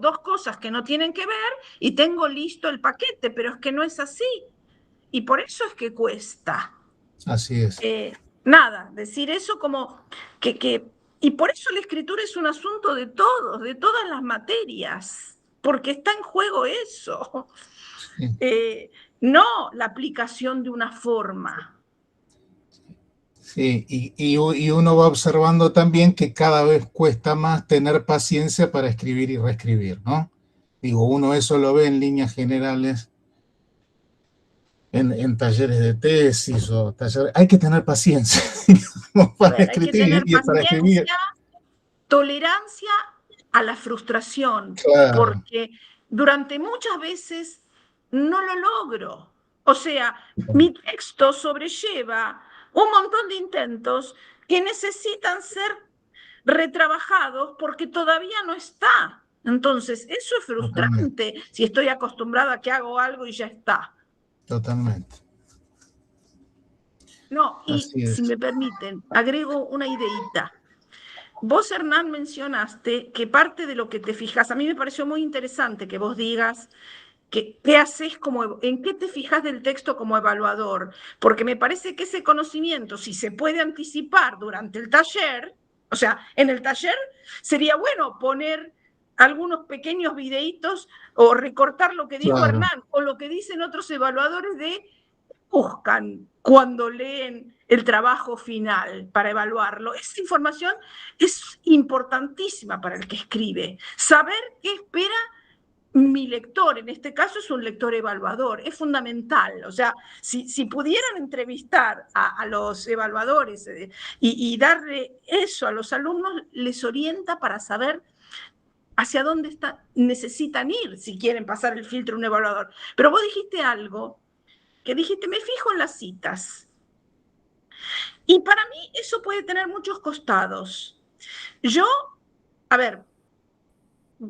dos cosas que no tienen que ver y tengo listo el paquete, pero es que no es así. Y por eso es que cuesta. Así es. Nada, decir eso como y por eso la escritura es un asunto de todos, de todas las materias, porque está en juego eso. Sí. No la aplicación de una forma. Sí, y uno va observando también que cada vez cuesta más tener paciencia para escribir y reescribir, ¿no? Digo, uno eso lo ve en líneas generales, en talleres de tesis o talleres. Hay que tener paciencia para escribir y para escribir. Tolerancia a la frustración, porque durante muchas veces no lo logro. O sea, mi texto sobrelleva un montón de intentos que necesitan ser retrabajados porque todavía no está. Entonces, eso es frustrante si estoy acostumbrada a que hago algo y ya está. Totalmente. No, y Así es. si me permiten, agrego una ideita. Vos, Hernán, mencionaste que parte de lo que te fijas, a mí me pareció muy interesante que vos digas qué haces en qué te fijas del texto como evaluador, porque me parece que ese conocimiento, si se puede anticipar durante el taller, o sea, en el taller sería bueno poner algunos pequeños videitos o recortar lo que dijo Claro. Hernán o lo que dicen otros evaluadores de buscan cuando leen el trabajo final para evaluarlo. Esa información es importantísima para el que escribe. Saber qué espera mi lector, en este caso es un lector evaluador, es fundamental. O sea, si pudieran entrevistar a los evaluadores y darle eso a los alumnos, les orienta para saber hacia dónde necesitan ir si quieren pasar el filtro un evaluador. Pero vos dijiste algo que dijiste, me fijo en las citas. Y para mí eso puede tener muchos costados. A ver,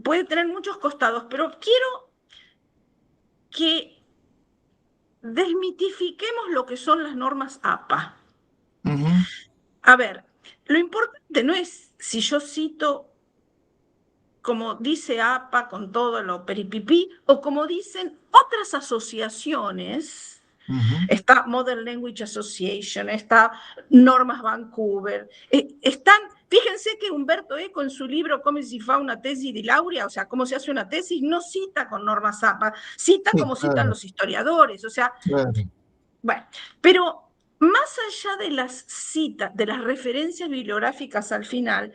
puede tener muchos costados, pero quiero que desmitifiquemos lo que son las normas APA. Ujú. A ver, lo importante no es si yo cito como dice APA con todo lo peripipí, o como dicen otras asociaciones. Está Modern Language Association, está Normas Vancouver, fíjense que Umberto Eco en su libro Come si fa una tesis di laurea, o sea, cómo se hace una tesis, no cita con normas APA, cita como citan los historiadores, o sea, bueno, pero más allá de las citas, de las referencias bibliográficas al final,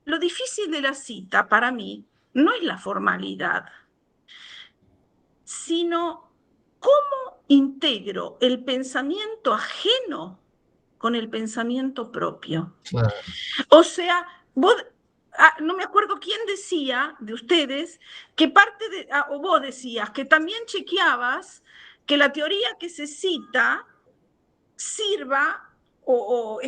lo difícil de la cita para mí no es la formalidad, sino cómo integro el pensamiento ajeno con el pensamiento propio. Claro. O sea, no me acuerdo quién decía de ustedes que o vos decías que también chequeabas que la teoría que se cita sirva o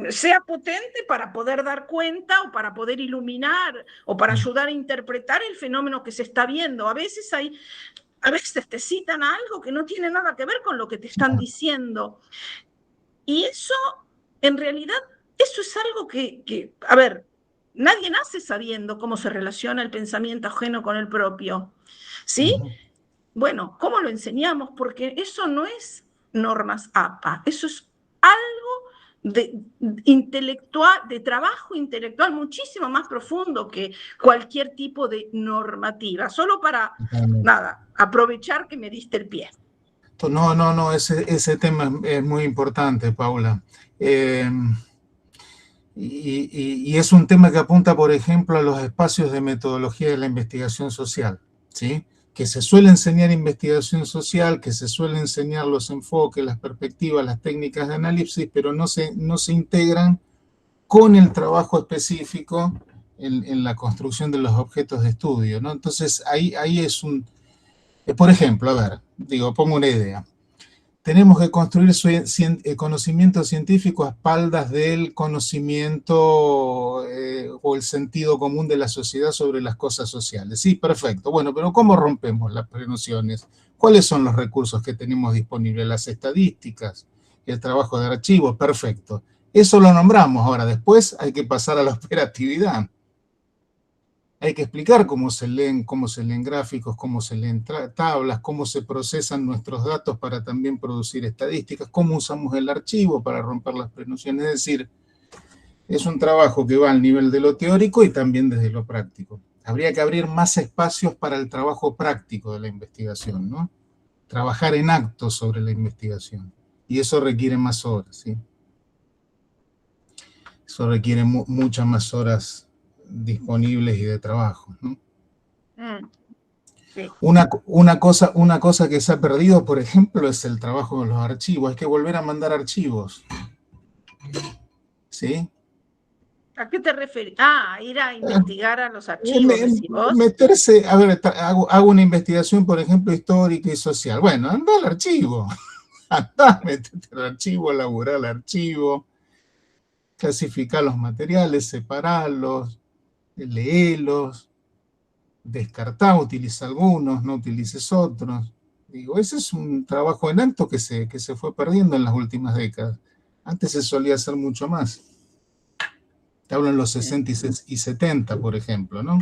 sea potente para poder dar cuenta o para poder iluminar o para ayudar a interpretar el fenómeno que se está viendo. A veces te citan algo que no tiene nada que ver con lo que te están diciendo. Y eso, en realidad, eso es algo que a ver, nadie nace sabiendo cómo se relaciona el pensamiento ajeno con el propio. ¿Sí? Bueno, ¿cómo lo enseñamos? Porque eso no es normas APA, eso es algo de trabajo intelectual muchísimo más profundo que cualquier tipo de normativa. Solo para, aprovechar que me diste el pie. No, ese tema es muy importante, Paula. Y es un tema que apunta, por ejemplo, a los espacios de metodología de la investigación social, ¿sí? Que se suele enseñar investigación social, que se suele enseñar los enfoques, las perspectivas, las técnicas de análisis, pero no se integran con el trabajo específico en la construcción de los objetos de estudio, ¿no? Entonces, ahí es por ejemplo, a ver, pongo una idea. Tenemos que construir conocimiento científico a espaldas del conocimiento o el sentido común de la sociedad sobre las cosas sociales. Sí, perfecto. Bueno, pero ¿cómo rompemos las prenociones? ¿Cuáles son los recursos que tenemos disponibles? Las estadísticas, el trabajo de archivo, perfecto. Eso lo nombramos. Ahora, después hay que pasar a la operatividad. Hay que explicar cómo se leen gráficos, cómo se leen tablas, cómo se procesan nuestros datos para también producir estadísticas, cómo usamos el archivo para romper las prenociones. Es decir, es un trabajo que va al nivel de lo teórico y también desde lo práctico. Habría que abrir más espacios para el trabajo práctico de la investigación, ¿no? Trabajar en acto sobre la investigación. Y eso requiere más horas, ¿sí? Eso requiere muchas más horas disponibles y de trabajo, ¿no? Sí. Una cosa que se ha perdido, por ejemplo, es el trabajo de los archivos. Hay que volver a mandar archivos. ¿Sí? ¿A qué te refieres? Ir a investigar a los archivos, decís vos. Meterse, a ver, hago una investigación, por ejemplo, histórica y social. Bueno, anda al archivo. Anda, metete al archivo, elaborar el archivo, clasificar los materiales, separarlos, leerlos, descartar, utiliza algunos, no utilices otros, Digo, ese es un trabajo en alto que se fue perdiendo en las últimas décadas. Antes se solía hacer mucho más. Te hablo en los 60 y 70, por ejemplo, ¿no?